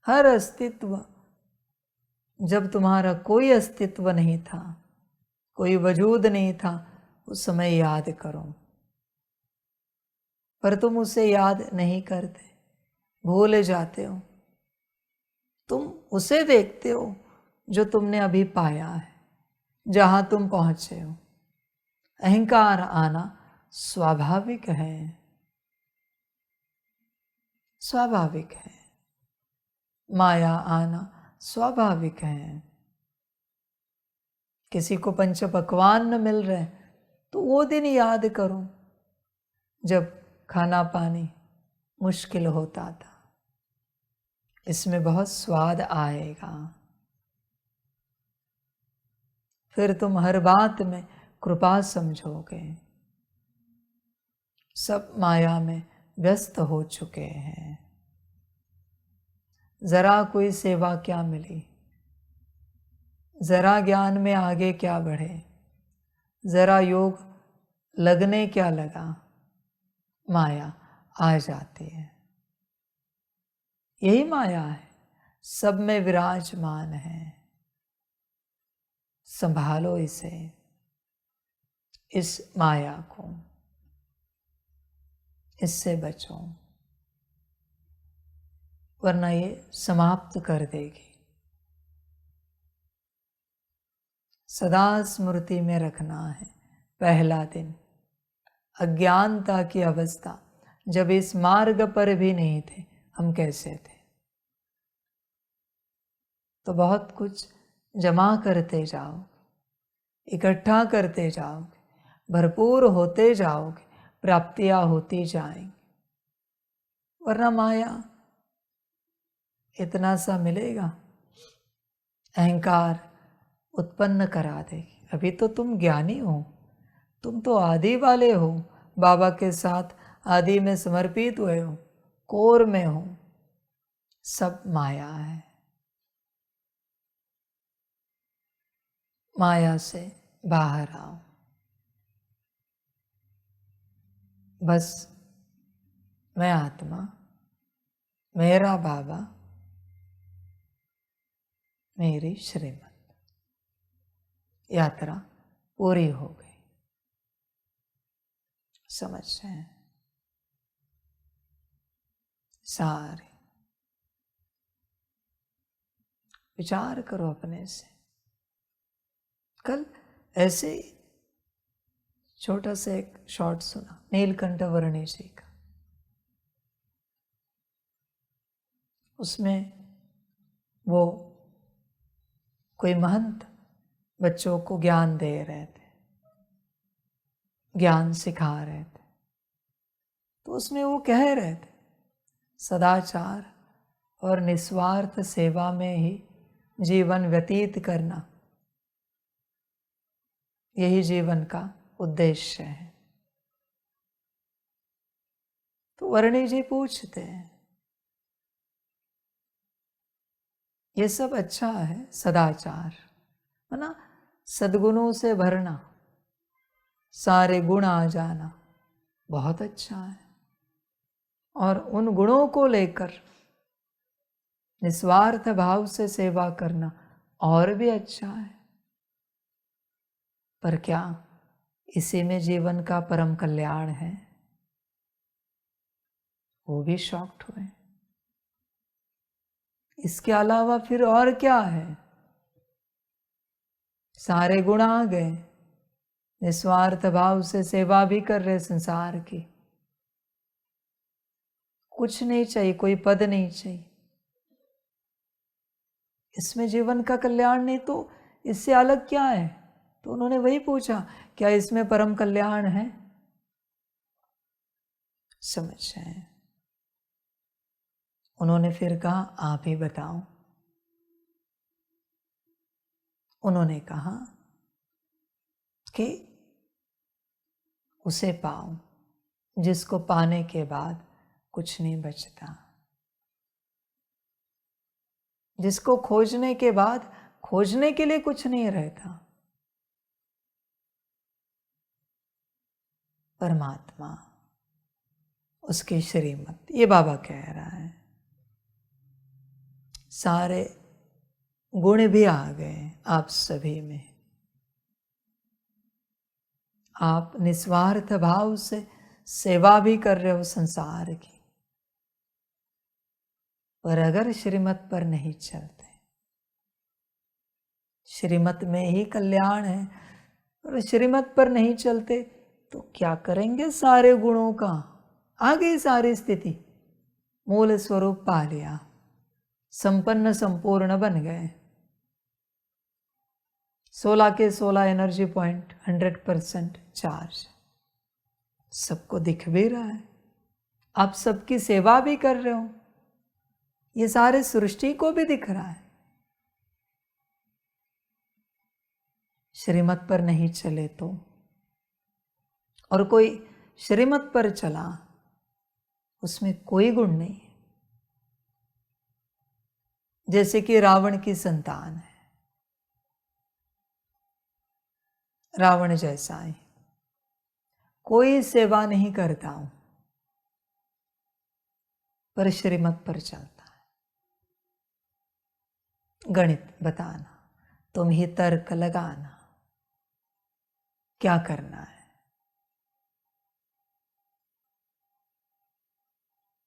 हर अस्तित्व, जब तुम्हारा कोई अस्तित्व नहीं था, कोई वजूद नहीं था, उस समय याद करो, पर तुम उसे याद नहीं करते, भूल जाते हो। तुम उसे देखते हो जो तुमने अभी पाया है, जहां तुम पहुंचे हो। अहंकार आना स्वाभाविक है, स्वाभाविक है। माया आना स्वाभाविक है। किसी को पंच पकवान न मिल रहे तो वो दिन याद करो जब खाना पानी मुश्किल होता था। इसमें बहुत स्वाद आएगा। फिर तुम हर बात में कृपा समझोगे। सब माया में व्यस्त हो चुके हैं। जरा कोई सेवा क्या मिली, जरा ज्ञान में आगे क्या बढ़े, जरा योग लगने क्या लगा, माया आ जाती है। यही माया है, सब में विराजमान है। संभालो इसे, इस माया को, इससे बचो, वरना ये समाप्त कर देगी। सदा स्मृति में रखना है, पहला दिन अज्ञानता की अवस्था, जब इस मार्ग पर भी नहीं थे, हम कैसे थे। तो बहुत कुछ जमा करते जाओगे, इकट्ठा करते जाओगे, भरपूर होते जाओगे, प्राप्तियां होती जाएंगी। वरना माया इतना सा मिलेगा, अहंकार उत्पन्न करा देगी। अभी तो तुम ज्ञानी हो, तुम तो आदि वाले हो, बाबा के साथ आदि में समर्पित हुए हो, कोर में हो। सब माया है। माया से बाहर आओ। बस मैं आत्मा, मेरा बाबा, मेरी श्रीमत। यात्रा पूरी हो गई। समझ रहे हैं सारे। विचार करो अपने से। कल ऐसे ही छोटा सा एक शॉर्ट सुना नीलकंठ वर्णी जी का। उसमें वो कोई महंत बच्चों को ज्ञान दे रहे थे, ज्ञान सिखा रहे थे। तो उसमें वो कह रहे थे सदाचार और निस्वार्थ सेवा में ही जीवन व्यतीत करना, यही जीवन का उद्देश्य है। तो वर्णी जी पूछते हैं, ये सब अच्छा है सदाचार, है ना, सद्गुणों से भरना, सारे गुण आ जाना, बहुत अच्छा है। और उन गुणों को लेकर निस्वार्थ भाव से सेवा करना और भी अच्छा है। पर क्या इसी में जीवन का परम कल्याण है? वो भी शॉक्ड हुए। इसके अलावा फिर और क्या है? सारे गुण आ गए, निस्वार्थ भाव से सेवा भी कर रहे संसार की, कुछ नहीं चाहिए, कोई पद नहीं चाहिए, इसमें जीवन का कल्याण नहीं, तो इससे अलग क्या है? तो उन्होंने वही पूछा, क्या इसमें परम कल्याण है? समझ रहे हैं? उन्होंने फिर कहा, आप ही बताओ। उन्होंने कहा कि उसे पाओ जिसको पाने के बाद कुछ नहीं बचता, जिसको खोजने के बाद खोजने के लिए कुछ नहीं रहता। परमात्मा, उसकी श्रीमत, ये बाबा कह रहा है। सारे गुण भी आ गए आप सभी में, आप निस्वार्थ भाव से सेवा भी कर रहे हो संसार की। पर अगर श्रीमत पर नहीं चलते, श्रीमत में ही कल्याण है, और श्रीमत पर नहीं चलते तो क्या करेंगे? सारे गुणों का आ गई सारी स्थिति, मूल स्वरूप पा लिया, संपन्न संपूर्ण बन गए। 16 के 16 एनर्जी पॉइंट 100% चार्ज, सबको दिख भी रहा है, आप सबकी सेवा भी कर रहे हो, ये सारे सृष्टि को भी दिख रहा है। श्रीमत पर नहीं चले तो, और कोई श्रीमत पर चला, उसमें कोई गुण नहीं है, जैसे कि रावण की संतान है, रावण जैसा ही कोई सेवा नहीं करता हूं, पर श्रीमत पर चलता है। गणित बताना, तुम ही तर्क लगाना, क्या करना है।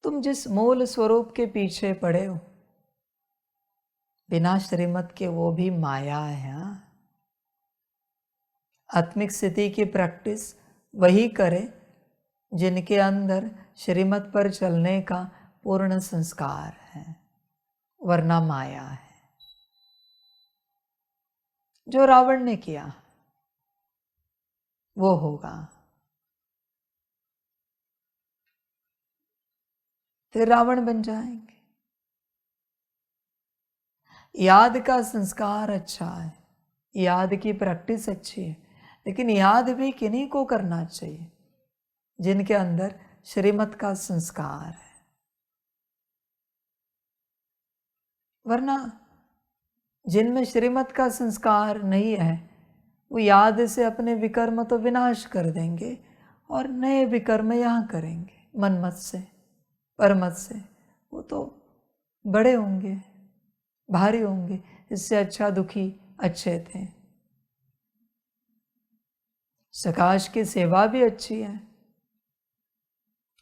तुम जिस मूल स्वरूप के पीछे पड़े हो, बिना श्रीमत के वो भी माया है। आत्मिक स्थिति की प्रैक्टिस वही करे जिनके अंदर श्रीमत पर चलने का पूर्ण संस्कार है, वरना माया है। जो रावण ने किया वो होगा। फिर रावण बन जाएंगे। याद का संस्कार अच्छा है, याद की प्रैक्टिस अच्छी है, लेकिन याद भी किन्हीं को करना चाहिए जिनके अंदर श्रीमत का संस्कार है। वरना जिनमें श्रीमत का संस्कार नहीं है, वो याद से अपने विकर्म तो विनाश कर देंगे और नए विकर्म यहाँ करेंगे। मनमत से, परमत से वो तो बड़े होंगे, भारी होंगे। इससे अच्छा दुखी अच्छे थे। सकाश की सेवा भी अच्छी है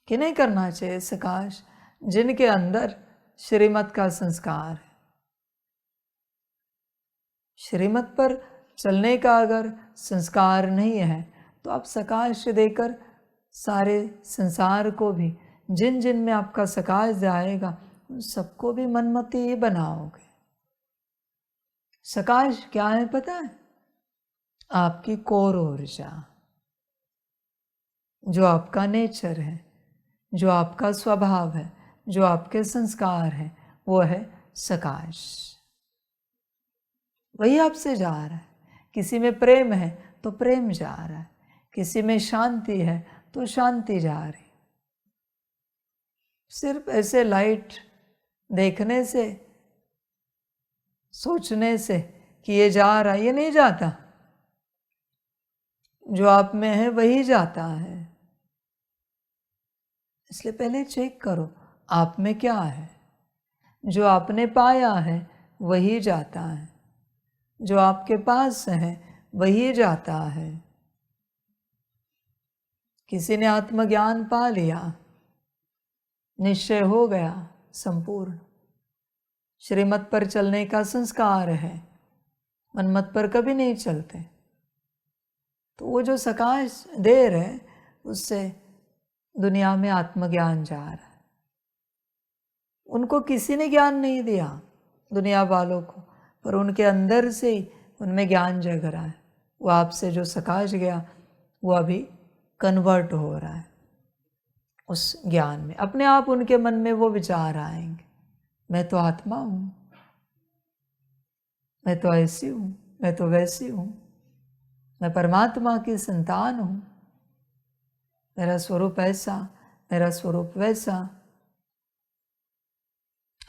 कि नहीं करना चाहिए सकाश, जिनके अंदर श्रीमत का संस्कार है। श्रीमत पर चलने का अगर संस्कार नहीं है तो आप सकाश देकर सारे संसार को भी, जिन जिन में आपका सकाश जाएगा उन सबको भी मनमती ही बनाओगे। सकाश क्या है पता है? आपकी कोर ऊर्जा, जो आपका नेचर है, जो आपका स्वभाव है, जो आपके संस्कार है, वो है सकाश। वही आपसे जा रहा है। किसी में प्रेम है तो प्रेम जा रहा है, किसी में शांति है तो शांति जा रही। सिर्फ ऐसे लाइट देखने से, सोचने से कि ये जा रहा है, ये नहीं जाता। जो आप में है वही जाता है। इसलिए पहले चेक करो आप में क्या है। जो आपने पाया है वही जाता है, जो आपके पास है वही जाता है। किसी ने आत्मज्ञान पा लिया, निश्चय हो गया संपूर्ण, श्रीमत पर चलने का संस्कार है, मनमत पर कभी नहीं चलते, तो वो जो सकाश दे रहे उससे दुनिया में आत्मज्ञान जा रहा है। उनको किसी ने ज्ञान नहीं दिया, दुनिया वालों को, पर उनके अंदर से ही उनमें ज्ञान जग रहा है। वो आपसे जो सकाश गया वो अभी कन्वर्ट हो रहा है उस ज्ञान में। अपने आप उनके मन में वो विचार आएंगे, मैं तो आत्मा हूँ, मैं तो ऐसी हूँ, मैं तो वैसी हूँ, मैं परमात्मा की संतान हूँ, मेरा स्वरूप ऐसा, मेरा स्वरूप वैसा।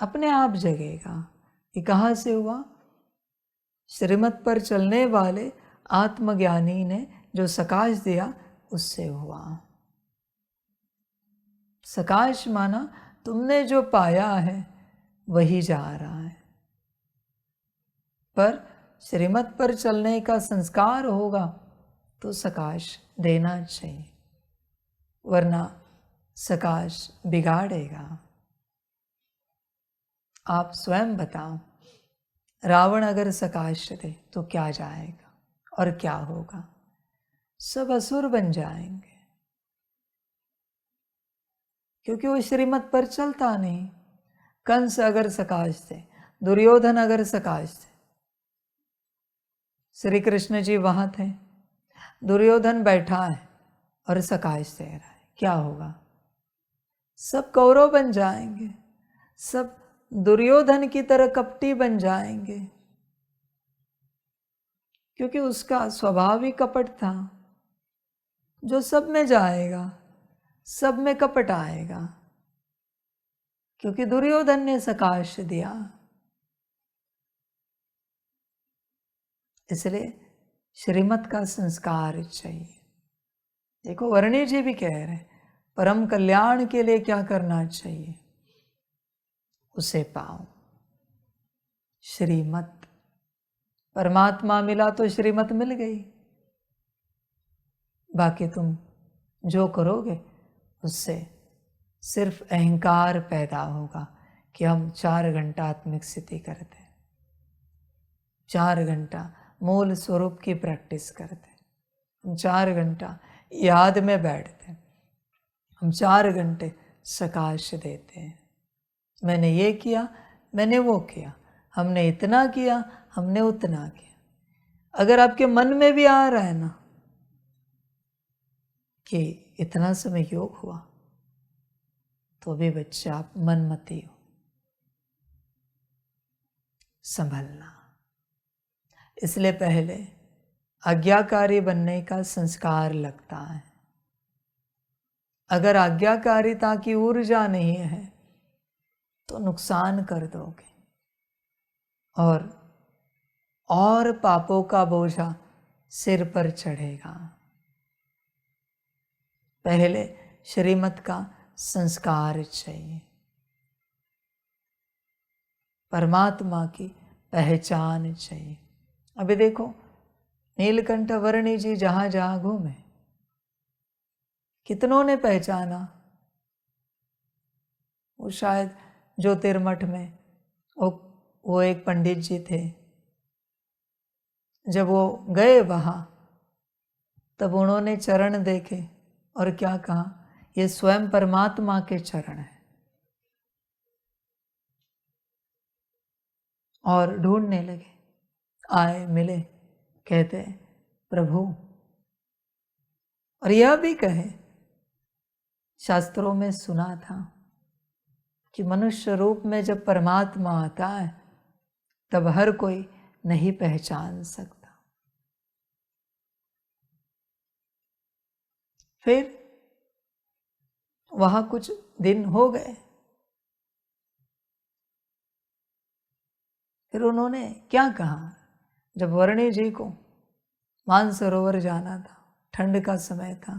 अपने आप जगेगा। ये कहाँ से हुआ? श्रीमत पर चलने वाले आत्मज्ञानी ने जो सकाश दिया उससे हुआ। सकाश माना तुमने जो पाया है वही जा रहा है, पर श्रीमत पर चलने का संस्कार होगा तो सकाश देना चाहिए, वरना सकाश बिगाड़ेगा। आप स्वयं बताओ, रावण अगर सकाश दे तो क्या जाएगा और क्या होगा? सब असुर बन जाएंगे, क्योंकि वो श्रीमत पर चलता नहीं। कंस अगर सकाश दे, दुर्योधन अगर सकाश दे, श्री कृष्ण जी वहां थे, दुर्योधन बैठा है और सकाश दे रहा है, क्या होगा? सब कौरव बन जाएंगे, सब दुर्योधन की तरह कपटी बन जाएंगे, क्योंकि उसका स्वभाव ही कपट था। जो सब में जाएगा, सब में कपट आएगा, क्योंकि दुर्योधन ने सकाश दिया। इसलिए श्रीमत का संस्कार चाहिए। देखो वर्णी जी भी कह रहे हैं, परम कल्याण के लिए क्या करना चाहिए? उसे पाओ, श्रीमत। परमात्मा मिला तो श्रीमत मिल गई। बाकी तुम जो करोगे उससे सिर्फ अहंकार पैदा होगा कि हम 4 घंटा आत्मिक स्थिति करते हैं, 4 घंटा मूल स्वरूप की प्रैक्टिस करते हैं, हम 4 घंटा याद में बैठते हैं, हम 4 घंटे सकाश देते हैं। मैंने ये किया, मैंने वो किया, हमने इतना किया, हमने उतना किया। अगर आपके मन में भी आ रहा है ना कि इतना समय योग हुआ, तो भी बच्चे आप मनमती हो, संभलना। इसलिए पहले आज्ञाकारी बनने का संस्कार लगता है। अगर आज्ञाकारिता की ऊर्जा नहीं है तो नुकसान कर दोगे और पापों का बोझा सिर पर चढ़ेगा। पहले श्रीमत का संस्कार चाहिए, परमात्मा की पहचान चाहिए। अभी देखो नीलकंठ वर्णी जी जहां जहां घूमे, कितनों ने पहचाना? वो शायद ज्योतिर्मठ में वो एक पंडित जी थे, जब वो गए वहां तब उन्होंने चरण देखे और क्या कहा? ये स्वयं परमात्मा के चरण है। और ढूंढने लगे, आए, मिले, कहते प्रभु। और यह भी कहे, शास्त्रों में सुना था कि मनुष्य रूप में जब परमात्मा आता है तब हर कोई नहीं पहचान सकता। फिर वहां कुछ दिन हो गए, फिर उन्होंने क्या कहा? जब वर्णी जी को मानसरोवर जाना था, ठंड का समय था,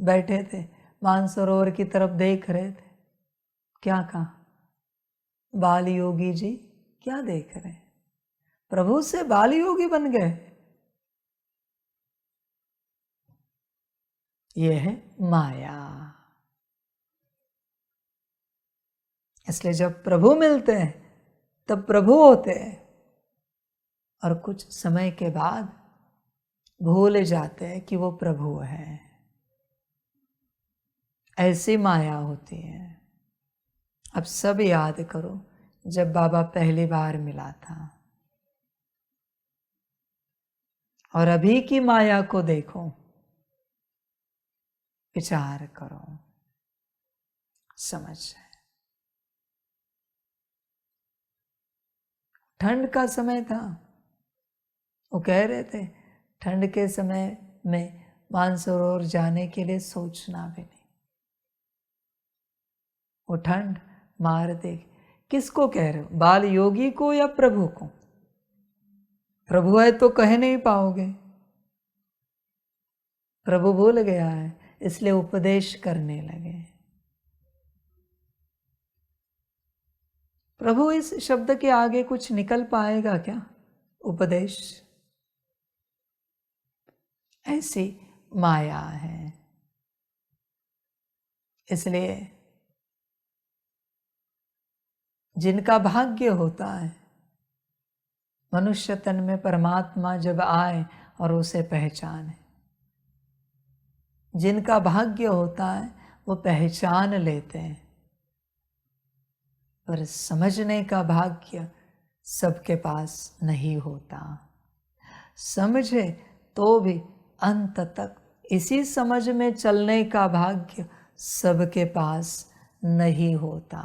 बैठे थे मानसरोवर की तरफ देख रहे थे, क्या कहा? बाल योगी जी क्या देख रहे हैं? प्रभु से बाल योगी बन गए। यह है माया। इसलिए जब प्रभु मिलते हैं तब प्रभु होते हैं, और कुछ समय के बाद भूल जाते हैं कि वो प्रभु है। ऐसी माया होती है। अब सब याद करो जब बाबा पहली बार मिला था, और अभी की माया को देखो, विचार करो, समझ जाए। ठंड का समय था, वो कह रहे थे ठंड के समय में मानसरोवर जाने के लिए सोचना भी नहीं, वो ठंड मार देगी। किसको कह रहे हो? बाल योगी को या प्रभु को? प्रभु है तो कह नहीं पाओगे। प्रभु भूल गया है, इसलिए उपदेश करने लगे। प्रभु इस शब्द के आगे कुछ निकल पाएगा क्या? उपदेश। ऐसी माया है। इसलिए जिनका भाग्य होता है मनुष्य तन में परमात्मा जब आए और उसे पहचाने, जिनका भाग्य होता है वो पहचान लेते हैं, पर समझने का भाग्य सबके पास नहीं होता। समझे तो भी अंत तक इसी समझ में चलने का भाग्य सबके पास नहीं होता।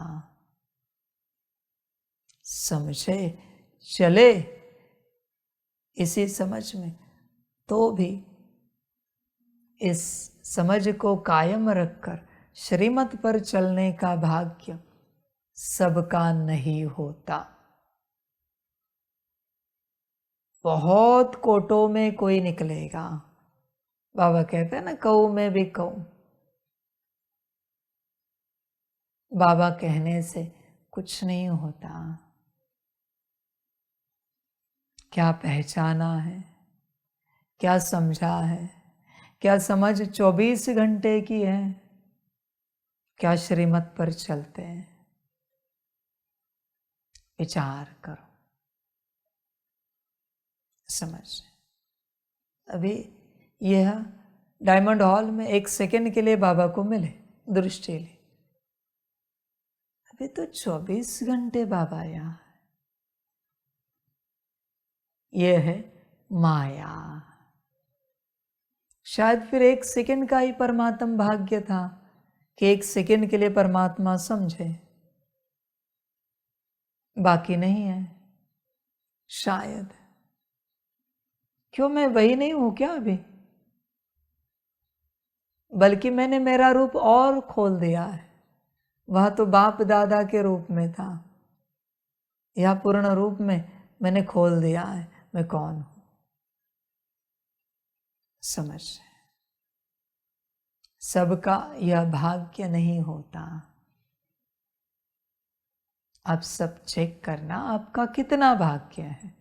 समझे चले इसी समझ में, तो भी इस समझ को कायम रखकर श्रीमत पर चलने का भाग्य सबका नहीं होता। बहुत कोटों में कोई निकलेगा। बाबा कहते हैं ना, कऊ में भी कऊ। बाबा कहने से कुछ नहीं होता। क्या पहचाना है, क्या समझा है, क्या समझ 24 घंटे की है, क्या श्रीमत पर चलते हैं। विचार करो, समझ। अभी यह डायमंड हॉल में 1 सेकंड के लिए बाबा को मिले, दृष्टि ले। अभी तो 24 घंटे बाबा यहाँ। यह है माया। शायद फिर 1 सेकंड का ही परमात्मा भाग्य था कि 1 सेकंड के लिए परमात्मा समझे, बाकी नहीं है शायद। क्यों, मैं वही नहीं हूं क्या अभी? बल्कि मैंने मेरा रूप और खोल दिया है। वह तो बाप दादा के रूप में था, यह पूर्ण रूप में मैंने खोल दिया है मैं कौन हूं। समझ, सबका यह भाग्य नहीं होता। आप सब चेक करना आपका कितना भाग्य है।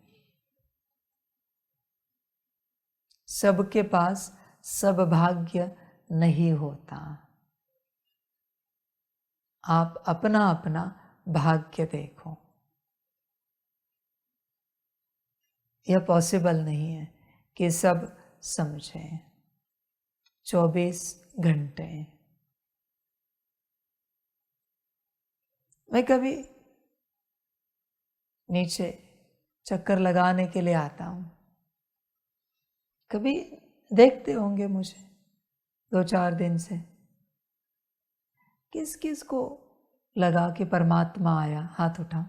सबके पास सब भाग्य नहीं होता। आप अपना अपना भाग्य देखो। यह पॉसिबल नहीं है कि सब समझें। 24 घंटे। मैं कभी नीचे चक्कर लगाने के लिए आता हूं, कभी देखते होंगे मुझे 2-4 दिन से। किस किस को लगा कि परमात्मा आया? हाथ उठाओ।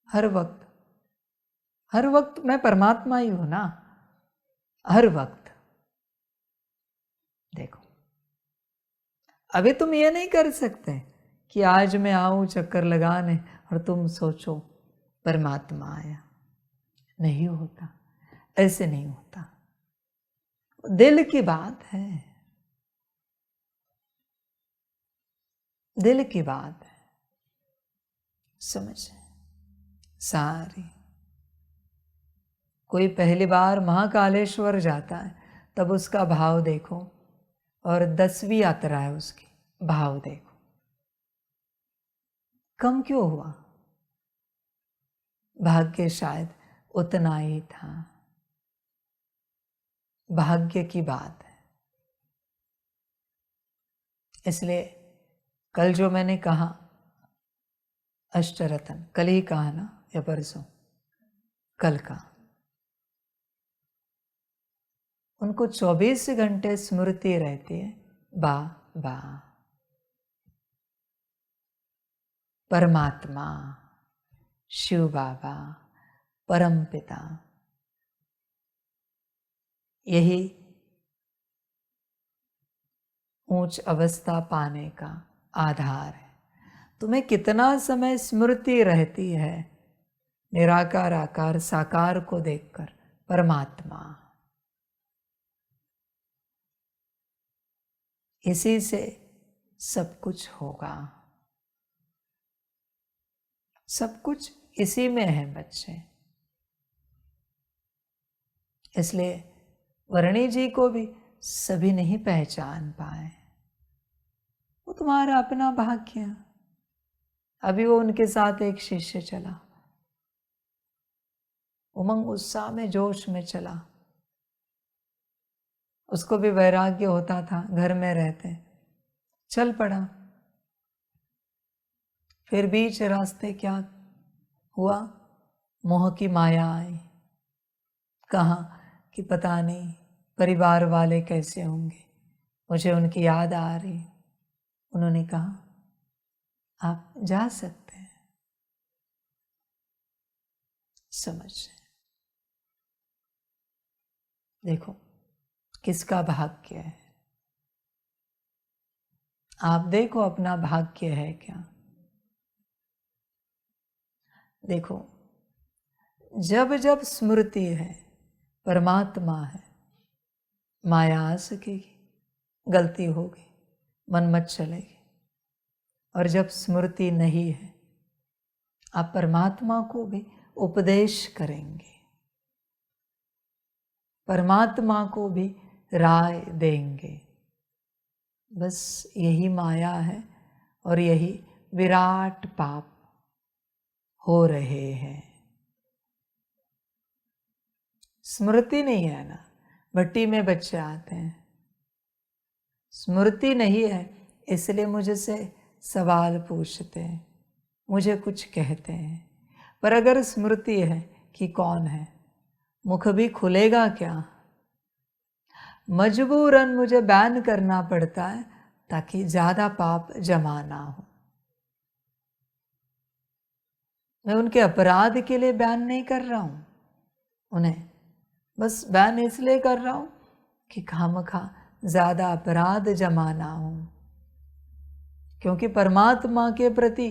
हर वक्त मैं परमात्मा ही हूं ना, हर वक्त। देखो, अभी तुम ये नहीं कर सकते कि आज मैं आऊं चक्कर लगाने और तुम सोचो परमात्मा आया। नहीं होता, ऐसे नहीं होता। दिल की बात है, दिल की बात है। समझ सारी। कोई पहली बार महाकालेश्वर जाता है तब उसका भाव देखो, और 10वीं यात्रा है उसकी, भाव देखो कम क्यों हुआ? भाग्य शायद उतना ही था। भाग्य की बात है। इसलिए कल जो मैंने कहा अष्टरत्न, कल ही कहा ना या परसों? कल का। उनको 24 घंटे स्मृति रहती है, बा बा परमात्मा, शिव बाबा, परम पिता। यही ऊंच अवस्था पाने का आधार है। तुम्हें कितना समय स्मृति रहती है निराकार आकार साकार को देखकर, परमात्मा। इसी से सब कुछ होगा। सब कुछ इसी में है बच्चे। इसलिए वर्णी जी को भी सभी नहीं पहचान पाए। वो तुम्हारा अपना भाग्य। अभी वो उनके साथ एक शिष्य चला, उमंग उत्साह में जोश में चला। उसको भी वैराग्य होता था, घर में रहते, चल पड़ा। फिर बीच रास्ते क्या हुआ? मोह की माया आई। कहा कि पता नहीं परिवार वाले कैसे होंगे, मुझे उनकी याद आ रही। उन्होंने कहा आप जा सकते हैं। समझ, देखो किसका भाग्य है। आप देखो अपना भाग्य है क्या। देखो जब जब स्मृति है, परमात्मा है, माया आ सकेगी, गलती होगी, मन मत चलेगी। और जब स्मृति नहीं है, आप परमात्मा को भी उपदेश करेंगे, परमात्मा को भी राय देंगे। बस यही माया है और यही विराट पाप हो रहे हैं। स्मृति नहीं है ना, भट्टी में बच्चे आते हैं, स्मृति नहीं है इसलिए मुझसे सवाल पूछते हैं, मुझे कुछ कहते हैं। पर अगर स्मृति है कि कौन है, मुख भी खुलेगा क्या? मजबूरन मुझे बैन करना पड़ता है ताकि ज़्यादा पाप जमा ना हो। मैं उनके अपराध के लिए बैन नहीं कर रहा हूँ, उन्हें बस बैन इसलिए कर रहा हूँ कि खामखा ज़्यादा अपराध जमा ना हो। क्योंकि परमात्मा के प्रति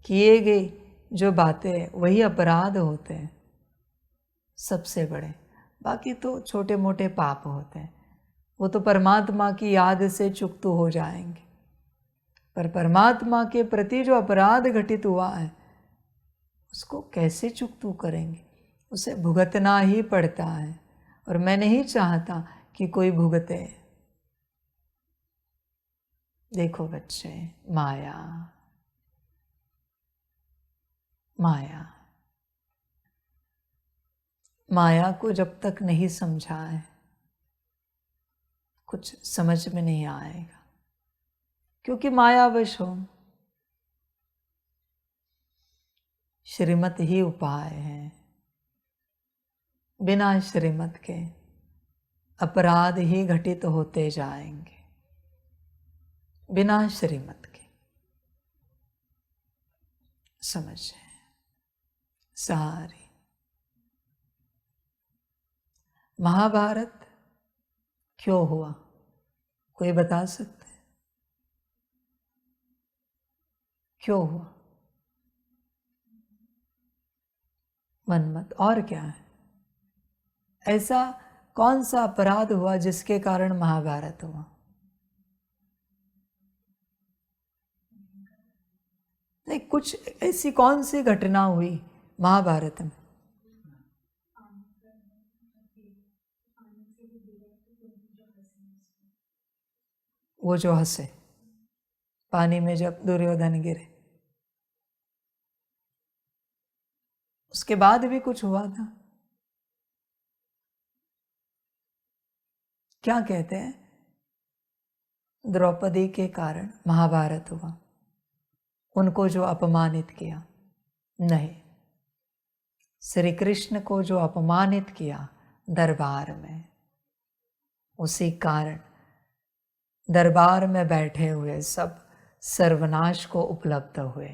किए गए जो बातें वही अपराध होते हैं सबसे बड़े, बाकी तो छोटे मोटे पाप होते हैं, वो तो परमात्मा की याद से चुकतू हो जाएंगे। पर परमात्मा के प्रति जो अपराध घटित हुआ है उसको कैसे चुकतू करेंगे? उसे भुगतना ही पड़ता है और मैं नहीं चाहता कि कोई भुगते। देखो बच्चे, माया माया माया को जब तक नहीं समझा है कुछ समझ में नहीं आएगा, क्योंकि मायावश हो। श्रीमत ही उपाय है, बिना श्रीमत के अपराध ही घटित होते जाएंगे, बिना श्रीमत के। समझे सारी महाभारत क्यों हुआ, कोई बता सकते हैं? क्यों हुआ? मनमत, और क्या है? ऐसा कौन सा अपराध हुआ जिसके कारण महाभारत हुआ? नहीं, कुछ ऐसी कौन सी घटना हुई महाभारत में? वो जो हंसे पानी में जब दुर्योधन गिरे, उसके बाद भी कुछ हुआ था? क्या कहते हैं? द्रौपदी के कारण महाभारत हुआ, उनको जो अपमानित किया। नहीं, श्री कृष्ण को जो अपमानित किया दरबार में, उसी कारण दरबार में बैठे हुए सब सर्वनाश को उपलब्ध हुए।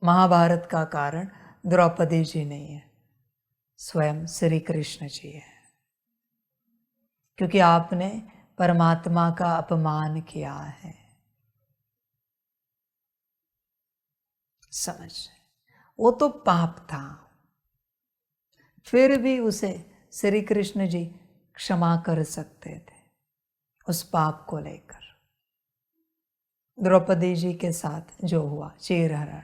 महाभारत का कारण द्रौपदी जी नहीं है, स्वयं श्री कृष्ण जी है, क्योंकि आपने परमात्मा का अपमान किया है। समझ, वो तो पाप था, फिर भी उसे श्री कृष्ण जी क्षमा कर सकते थे उस पाप को लेकर। द्रौपदी जी के साथ जो हुआ चीरहरण,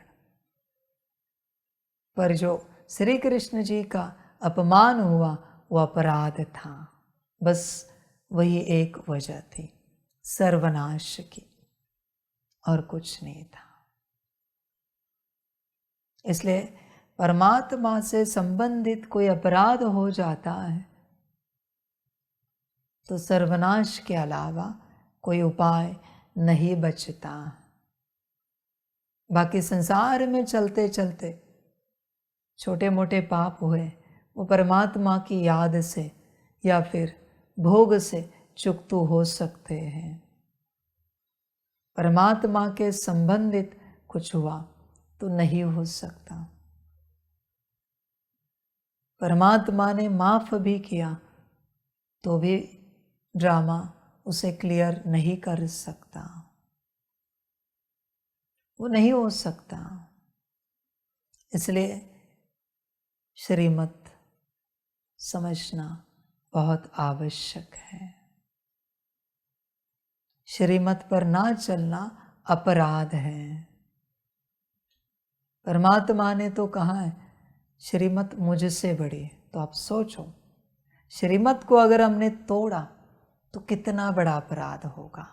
पर जो श्री कृष्ण जी का अपमान हुआ वो अपराध था, बस वही एक वजह थी सर्वनाश की, और कुछ नहीं था। इसलिए परमात्मा से संबंधित कोई अपराध हो जाता है तो सर्वनाश के अलावा कोई उपाय नहीं बचता। बाकी संसार में चलते चलते छोटे मोटे पाप हुए, वो परमात्मा की याद से या फिर भोग से चुकतू हो सकते हैं। परमात्मा के संबंधित कुछ हुआ तो नहीं हो सकता। परमात्मा ने माफ भी किया तो भी ड्रामा उसे क्लियर नहीं कर सकता, वो नहीं हो सकता। इसलिए श्रीमत समझना बहुत आवश्यक है। श्रीमत पर ना चलना अपराध है। परमात्मा ने तो कहा है श्रीमत मुझसे बड़ी है। तो आप सोचो, श्रीमत को अगर हमने तोड़ा तो कितना बड़ा अपराध होगा।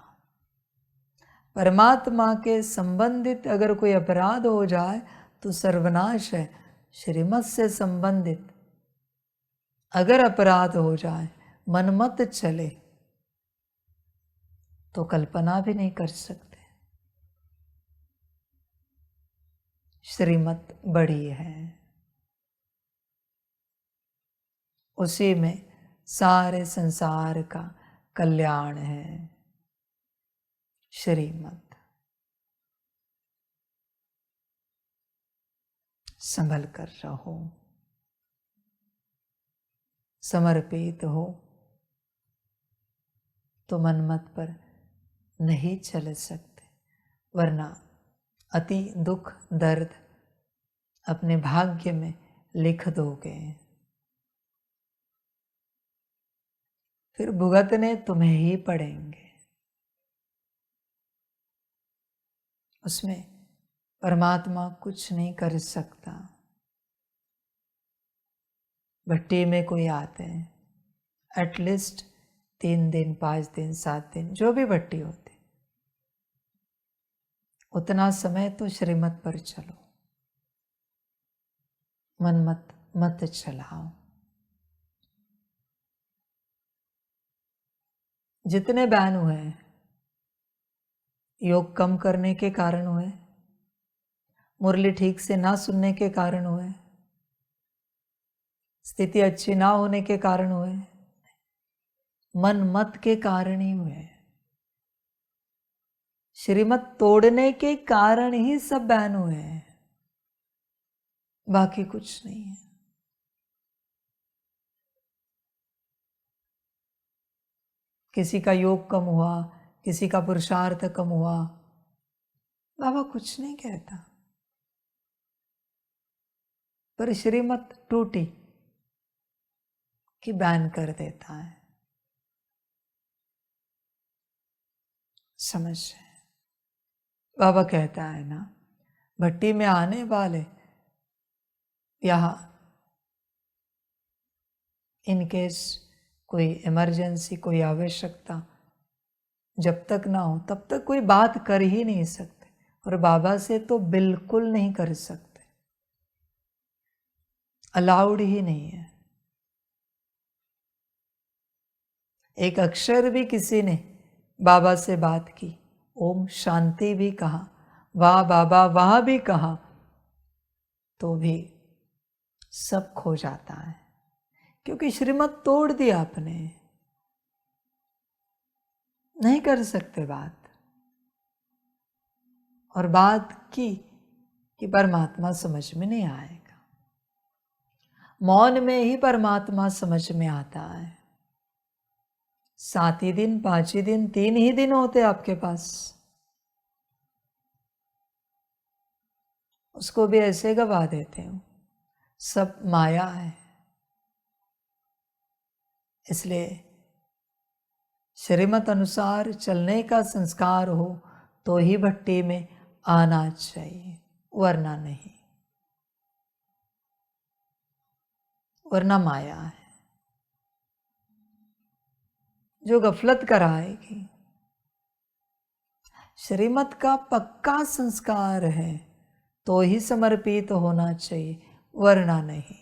परमात्मा के संबंधित अगर कोई अपराध हो जाए तो सर्वनाश है। श्रीमत से संबंधित अगर अपराध हो जाए, मनमत चले, तो कल्पना भी नहीं कर सकते। श्रीमत बड़ी है, उसी में सारे संसार का कल्याण है। श्रीमत संभल कर रहो, समर्पित हो तो मनमत पर नहीं चल सकते, वरना अति दुख दर्द अपने भाग्य में लिख दोगे। फिर भुगतने तुम्हें ही पड़ेंगे। उसमें परमात्मा कुछ नहीं कर सकता। भट्टी में कोई आते हैं, एटलीस्ट 3 दिन 5 दिन 7 दिन जो भी भट्टी होती, उतना समय तो श्रीमत पर चलो, मनमत मत चलाओ। जितने बैन हुए हैं, योग कम करने के कारण हुए, मुरली ठीक से ना सुनने के कारण हुए, स्थिति अच्छी ना होने के कारण हुए, मन मत के कारण ही हुए। श्रीमत तोड़ने के कारण ही सब बैन हुए हैं, बाकी कुछ नहीं है। किसी का योग कम हुआ, किसी का पुरुषार्थ कम हुआ, बाबा कुछ नहीं कहता, पर श्रीमत टूटी कि बैन कर देता है। समझ बाबा कहता है ना, भट्टी में आने वाले यहाँ इन केस कोई इमरजेंसी, कोई आवश्यकता जब तक ना हो तब तक कोई बात कर ही नहीं सकते, और बाबा से तो बिल्कुल नहीं कर सकते, अलाउड ही नहीं है। एक अक्षर भी किसी ने बाबा से बात की, ओम शांति भी कहा, वाह बाबा वाह भी कहा, तो भी सब खो जाता है, क्योंकि श्रीमत तोड़ दिया आपने, नहीं कर सकते बात। और बात की कि परमात्मा समझ में नहीं आएगा। मौन में ही परमात्मा समझ में आता है। 7 ही दिन 5 ही दिन 3 ही दिन होते आपके पास, उसको भी ऐसे गवा देते हो। सब माया है। इसलिए श्रीमत अनुसार चलने का संस्कार हो तो ही भट्टी में आना चाहिए, वरना नहीं, वरना माया है जो गफलत कराएगी। श्रीमत का पक्का संस्कार है तो ही समर्पित होना चाहिए, वरना नहीं।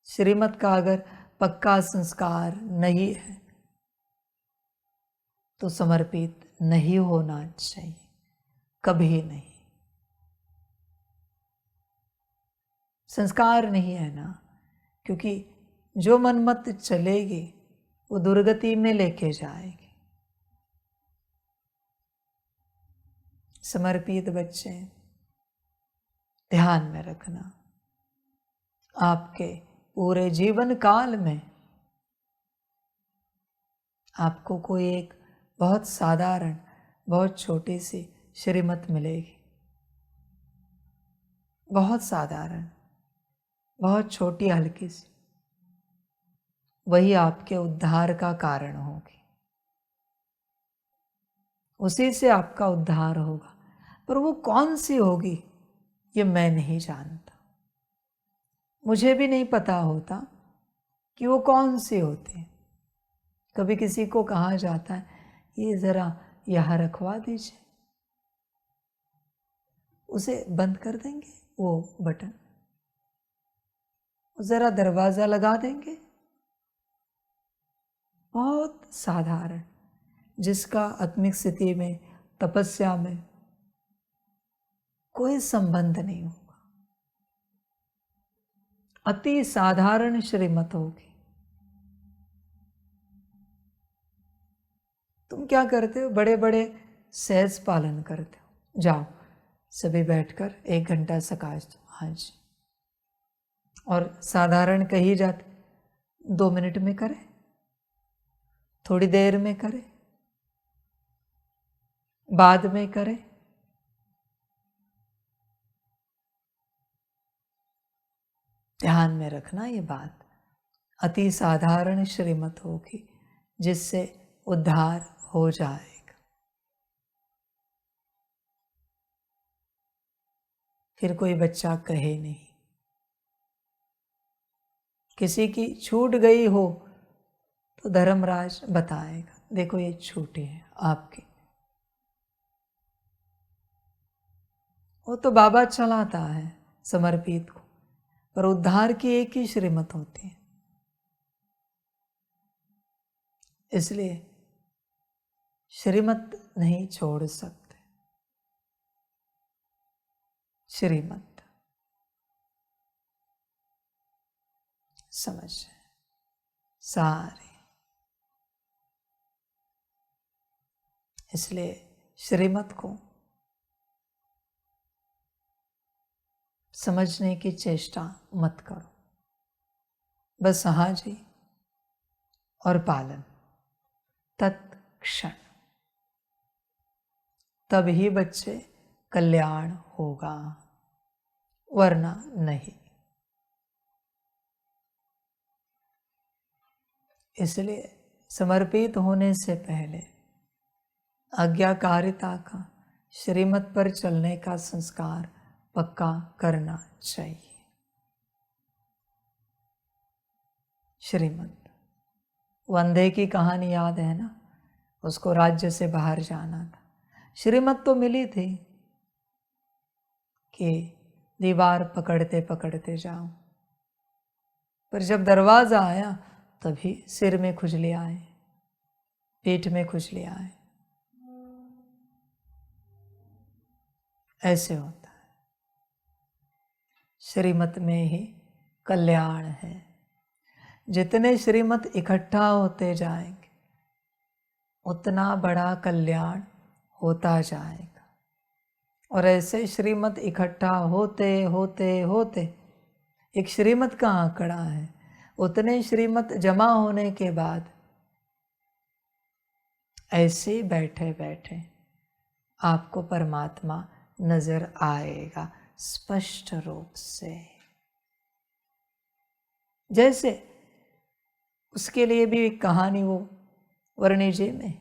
श्रीमत का अगर पक्का संस्कार नहीं है तो समर्पित नहीं होना चाहिए, कभी नहीं। संस्कार नहीं है ना, क्योंकि जो मनमत चलेगी वो दुर्गति में लेके जाएगी। समर्पित बच्चे ध्यान में रखना, आपके पूरे जीवन काल में आपको कोई एक बहुत साधारण, बहुत छोटी सी श्रीमत मिलेगी, बहुत साधारण, बहुत छोटी हल्की सी, वही आपके उद्धार का कारण होगी, उसी से आपका उद्धार होगा। पर वो कौन सी होगी ये मैं नहीं जानता, मुझे भी नहीं पता होता कि वो कौन सी होती है। कभी किसी को कहा जाता है ये ज़रा यहाँ रखवा दीजिए, उसे बंद कर देंगे वो बटन, ज़रा दरवाज़ा लगा देंगे। बहुत साधारण, जिसका आत्मिक स्थिति में, तपस्या में कोई संबंध नहीं होगा, अति साधारण श्रीमत होगी। तुम क्या करते हो, बड़े बड़े सहज पालन करते हो। जाओ सभी बैठकर 1 घंटा सकाश दो, हाँ जी, और साधारण कही जाते 2 मिनट में करें, थोड़ी देर में करें, बाद में करें। ध्यान में रखना ये बात, अति साधारण श्रीमत होगी जिससे उद्धार हो जाएगा। फिर कोई बच्चा कहे नहीं, किसी की छूट गई हो तो धर्मराज बताएगा, देखो ये छूटी है आपकी। वो तो बाबा चलाता है समर्पित को, पर उद्धार की एक ही श्रीमत होती है। इसलिए श्रीमत नहीं छोड़ सकते, श्रीमत समझ सारी। इसलिए श्रीमत को समझने की चेष्टा मत करो, बस हाँ जी और पालन तत्क्षण, तभी बच्चे कल्याण होगा, वरना नहीं। इसलिए समर्पित होने से पहले आज्ञाकारिता का, श्रीमत पर चलने का संस्कार पक्का करना चाहिए। श्रीमत, वंदे की कहानी याद है ना, उसको राज्य से बाहर जाना था, श्रीमत तो मिली थी कि दीवार पकड़ते पकड़ते जाओ, पर जब दरवाजा आया तभी सिर में खुजली आए, पीठ में खुजली आए। ऐसे होता है, श्रीमत में ही कल्याण है। जितने श्रीमत इकट्ठा होते जाएंगे उतना बड़ा कल्याण होता जाएगा। और ऐसे श्रीमत इकट्ठा होते होते होते एक श्रीमत का आंकड़ा है, उतने श्रीमत जमा होने के बाद ऐसे बैठे बैठे आपको परमात्मा नजर आएगा स्पष्ट रूप से। जैसे उसके लिए भी एक कहानी, वो वर्णी जी में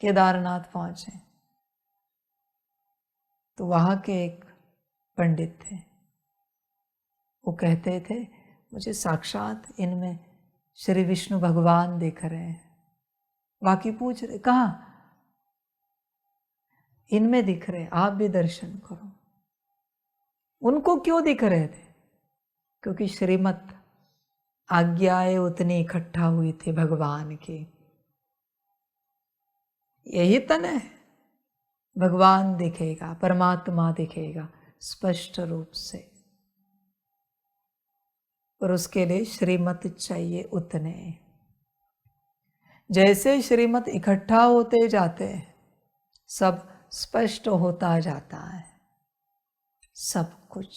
केदारनाथ पहुंचे तो वहां के एक पंडित थे, वो कहते थे मुझे साक्षात इनमें श्री विष्णु भगवान दिख रहे हैं। बाकी पूछ रहे कहाँ, इनमें दिख रहे, आप भी दर्शन करो। उनको क्यों दिख रहे थे? क्योंकि श्रीमत आज्ञाएं उतनी इकट्ठा हुई थी भगवान की। यही तन है, भगवान दिखेगा, परमात्मा दिखेगा स्पष्ट रूप से, पर उसके लिए श्रीमत चाहिए उतने। जैसे श्रीमत इकट्ठा होते जाते हैं सब स्पष्ट होता जाता है, सब कुछ,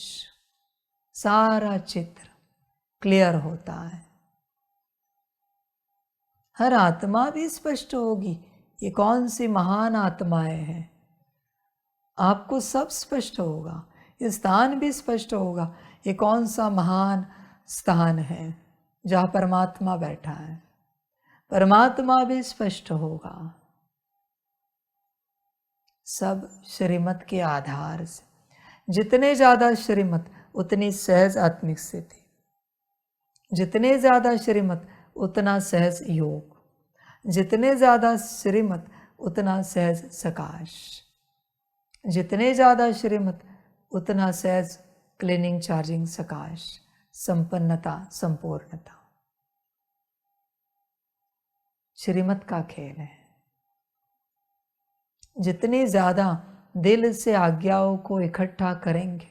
सारा चित्र क्लियर होता है। हर आत्मा भी स्पष्ट होगी, ये कौन सी महान आत्माएं हैं, आपको सब स्पष्ट होगा। ये स्थान भी स्पष्ट होगा। ये कौन सा महान स्थान है जहाँ परमात्मा बैठा है, परमात्मा भी स्पष्ट होगा। सब श्रीमत के आधार से, जितने ज़्यादा श्रीमत उतनी सहज आत्मिक स्थिति, जितने ज़्यादा श्रीमत उतना सहज योग, जितने ज़्यादा श्रीमत उतना सहज सकाश, जितने ज़्यादा श्रीमत उतना सहज क्लीनिंग चार्जिंग सकाश, संपन्नता संपूर्णता। श्रीमत का खेल है। जितनी ज़्यादा दिल से आज्ञाओं को इकट्ठा करेंगे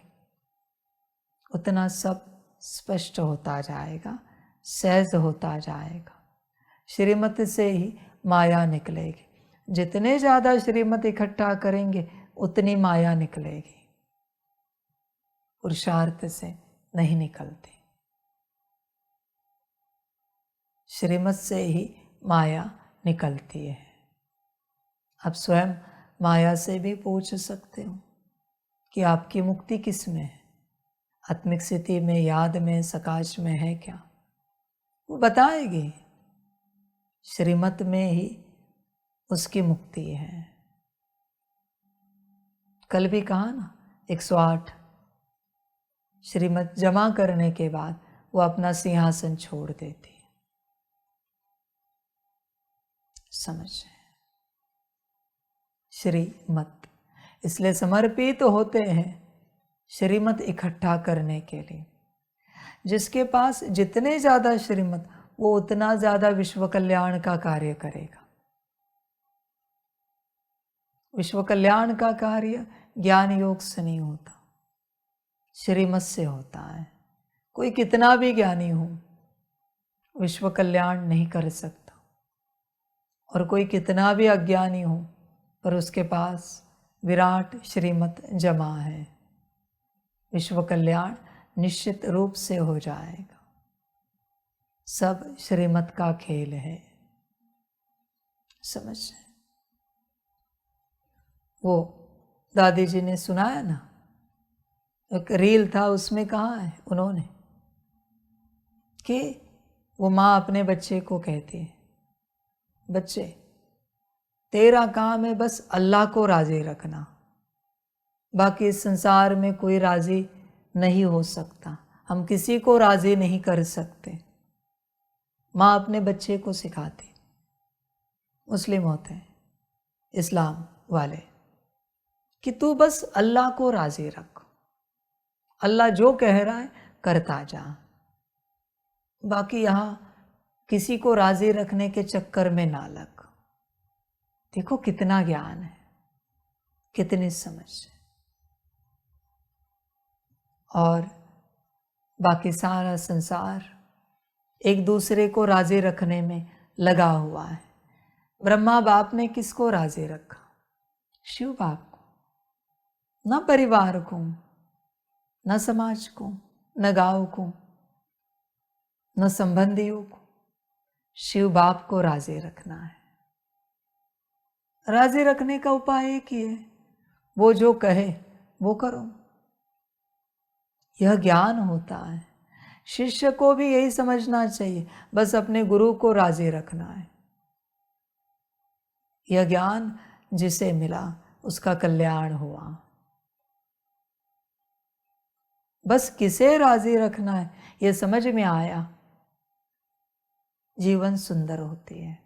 उतना सब स्पष्ट होता जाएगा, सहज होता जाएगा। श्रीमत से ही माया निकलेगी। जितने ज़्यादा श्रीमत इकट्ठा करेंगे उतनी माया निकलेगी, पुरुषार्थ से नहीं निकलती। श्रीमत से ही माया निकलती है। आप स्वयं माया से भी पूछ सकते हो कि आपकी मुक्ति किस में है, आत्मिक स्थिति में, याद में, सकाश में है क्या? वो बताएगी। श्रीमत में ही उसकी मुक्ति है। कल भी कहा ना, 108 श्रीमत जमा करने के बाद वो अपना सिंहासन छोड़ देती है। समझ श्रीमत इसलिए समर्पित तो होते हैं श्रीमत इकट्ठा करने के लिए। जिसके पास जितने ज़्यादा श्रीमत, वो उतना ज़्यादा विश्व कल्याण का कार्य करेगा। विश्व कल्याण का कार्य ज्ञान योग से नहीं होता, श्रीमत से होता है। कोई कितना भी ज्ञानी हो विश्व कल्याण नहीं कर सकता, और कोई कितना भी अज्ञानी हो पर उसके पास विराट श्रीमत जमा है, विश्व कल्याण निश्चित रूप से हो जाएगा। सब श्रीमत का खेल है। समझ वो दादी जी ने सुनाया ना, एक रील था, उसमें कहा है उन्होंने कि वो माँ अपने बच्चे को कहती है, बच्चे तेरा काम है बस अल्लाह को राजी रखना, बाकी इस संसार में कोई राजी नहीं हो सकता, हम किसी को राजी नहीं कर सकते। माँ अपने बच्चे को सिखाती, मुस्लिम होते हैं इस्लाम वाले, कि तू बस अल्लाह को राजी रख, अल्लाह जो कह रहा है करता जा, बाकी यहाँ किसी को राजी रखने के चक्कर में ना लग। देखो कितना ज्ञान है, कितनी समझ है। और बाकी सारा संसार एक दूसरे को राजी रखने में लगा हुआ है। ब्रह्मा बाप ने किसको राजी रखा? शिव बाप को, न परिवार को, न समाज को, न गांव को, न संबंधियों को। शिव बाप को राजी रखना है। राजी रखने का उपाय एक ही है, वो जो कहे वो करो। यह ज्ञान होता है। शिष्य को भी यही समझना चाहिए, बस अपने गुरु को राजी रखना है। यह ज्ञान जिसे मिला उसका कल्याण हुआ। बस किसे राजी रखना है यह समझ में आया, जीवन सुंदर होती है,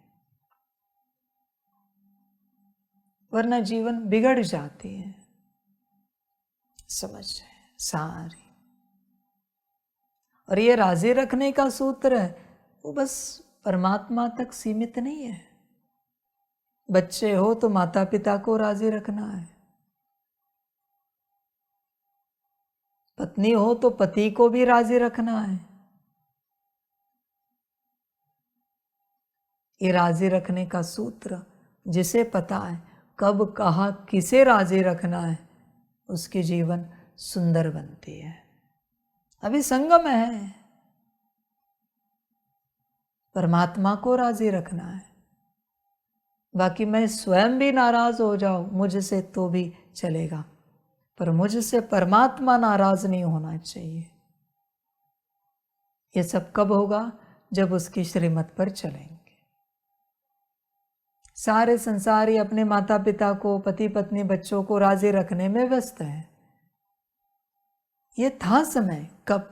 वरना जीवन बिगड़ जाती है। समझ सारी। और ये राजी रखने का सूत्र है, वो बस परमात्मा तक सीमित नहीं है। बच्चे हो तो माता पिता को राजी रखना है, पत्नी हो तो पति को भी राजी रखना है। ये राजी रखने का सूत्र जिसे पता है कब कहाँ किसे राजी रखना है, उसकी जीवन सुंदर बनती है। अभी संगम है, परमात्मा को राजी रखना है। बाकी मैं स्वयं भी नाराज हो जाऊं मुझसे तो भी चलेगा, पर मुझसे परमात्मा नाराज नहीं होना चाहिए। ये सब कब होगा? जब उसकी श्रीमत पर चलेंगे। सारे संसारी अपने माता पिता को, पति पत्नी, बच्चों को राजी रखने में व्यस्त है। ये था समय कब?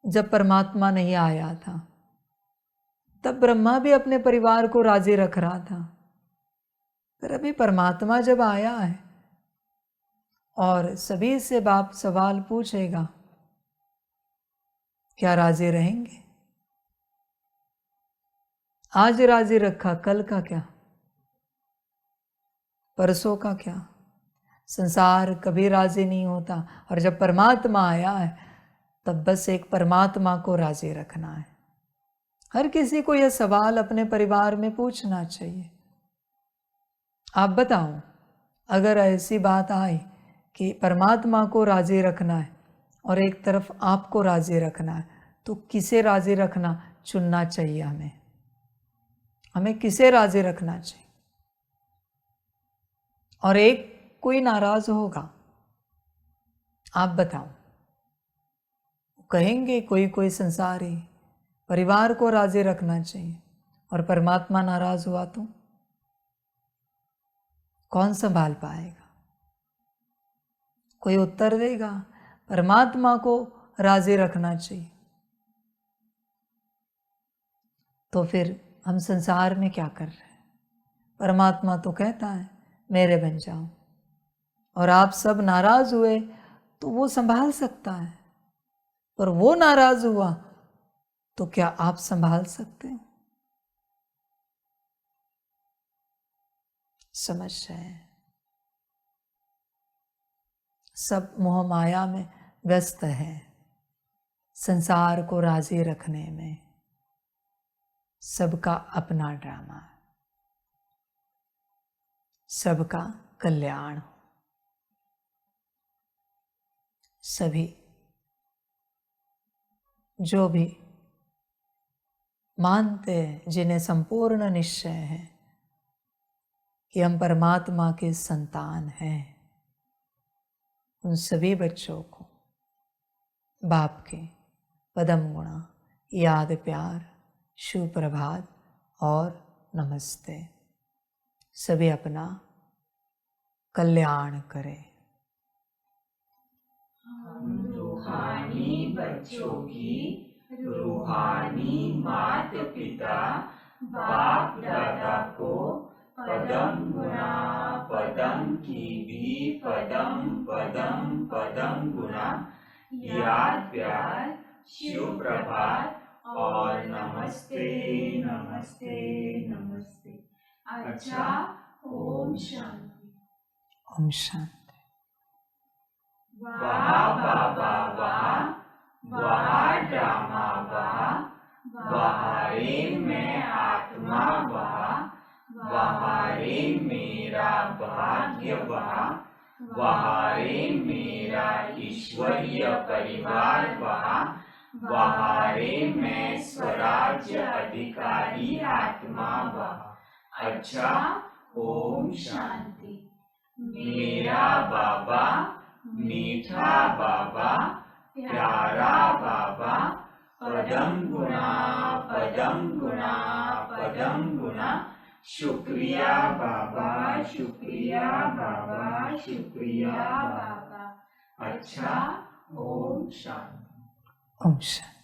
जब परमात्मा नहीं आया था। तब ब्रह्मा भी अपने परिवार को राजी रख रहा था। फिर अभी परमात्मा जब आया है और सभी से बाप सवाल पूछेगा, क्या राजी रहेंगे? आज राजी रखा, कल का क्या? परसों का क्या? संसार कभी राजी नहीं होता। और जब परमात्मा आया है तब बस एक परमात्मा को राजी रखना है। हर किसी को यह सवाल अपने परिवार में पूछना चाहिए। आप बताओ, अगर ऐसी बात आई कि परमात्मा को राजी रखना है और एक तरफ आपको राजी रखना है, तो किसे राजी रखना चुनना चाहिए? हमें किसे राजी रखना चाहिए? और एक कोई नाराज होगा, आप बताओ, कहेंगे कोई कोई संसारी परिवार को राजी रखना चाहिए, और परमात्मा नाराज हुआ तो कौन संभाल पाएगा? कोई उत्तर देगा परमात्मा को राजी रखना चाहिए। तो फिर हम संसार में क्या कर रहे हैं? परमात्मा तो कहता है मेरे बन जाओ, और आप सब नाराज हुए तो वो संभाल सकता है, पर वो नाराज हुआ तो क्या आप संभाल सकते हो? समझ रहे? सब मोह माया में व्यस्त है, संसार को राजी रखने में। सबका अपना ड्रामा, सबका कल्याण हो। सभी जो भी मानते हैं, जिन्हें संपूर्ण निश्चय है कि हम परमात्मा के संतान हैं, उन सभी बच्चों को बाप के पदम गुणा, याद, प्यार, सुप्रभात और नमस्ते। सभी अपना कल्याण करें। हम रूहानी बच्चों की रूहानी माता पिता बाप दादा को पदम गुणा पदम की भी पदम पदम पदम गुणा, याद, प्यार, शिव प्रभात और नमस्ते नमस्ते नमस्ते। अच्छा, ओम शांति। ओम शांति। वाह बाबा वाह, वाह ड्रामा वाह, वाह रे मैं आत्मा वाह, वाह रे मेरा भाग्य वाह, वाह रे मेरा ईश्वरीय परिवार वाह, वाह रे मैं स्वराज्य अधिकारी आत्मा वाह। अच्छा, ओम शांति। मेरा बाबा मीठा बाबा, प्यारा बाबा, पदम गुणा पदम गुणा पदम गुणा। शुक्रिया बाबा, शुक्रिया बाबा, शुक्रिया बाबा। अच्छा, ओम शांति। ओम शांति।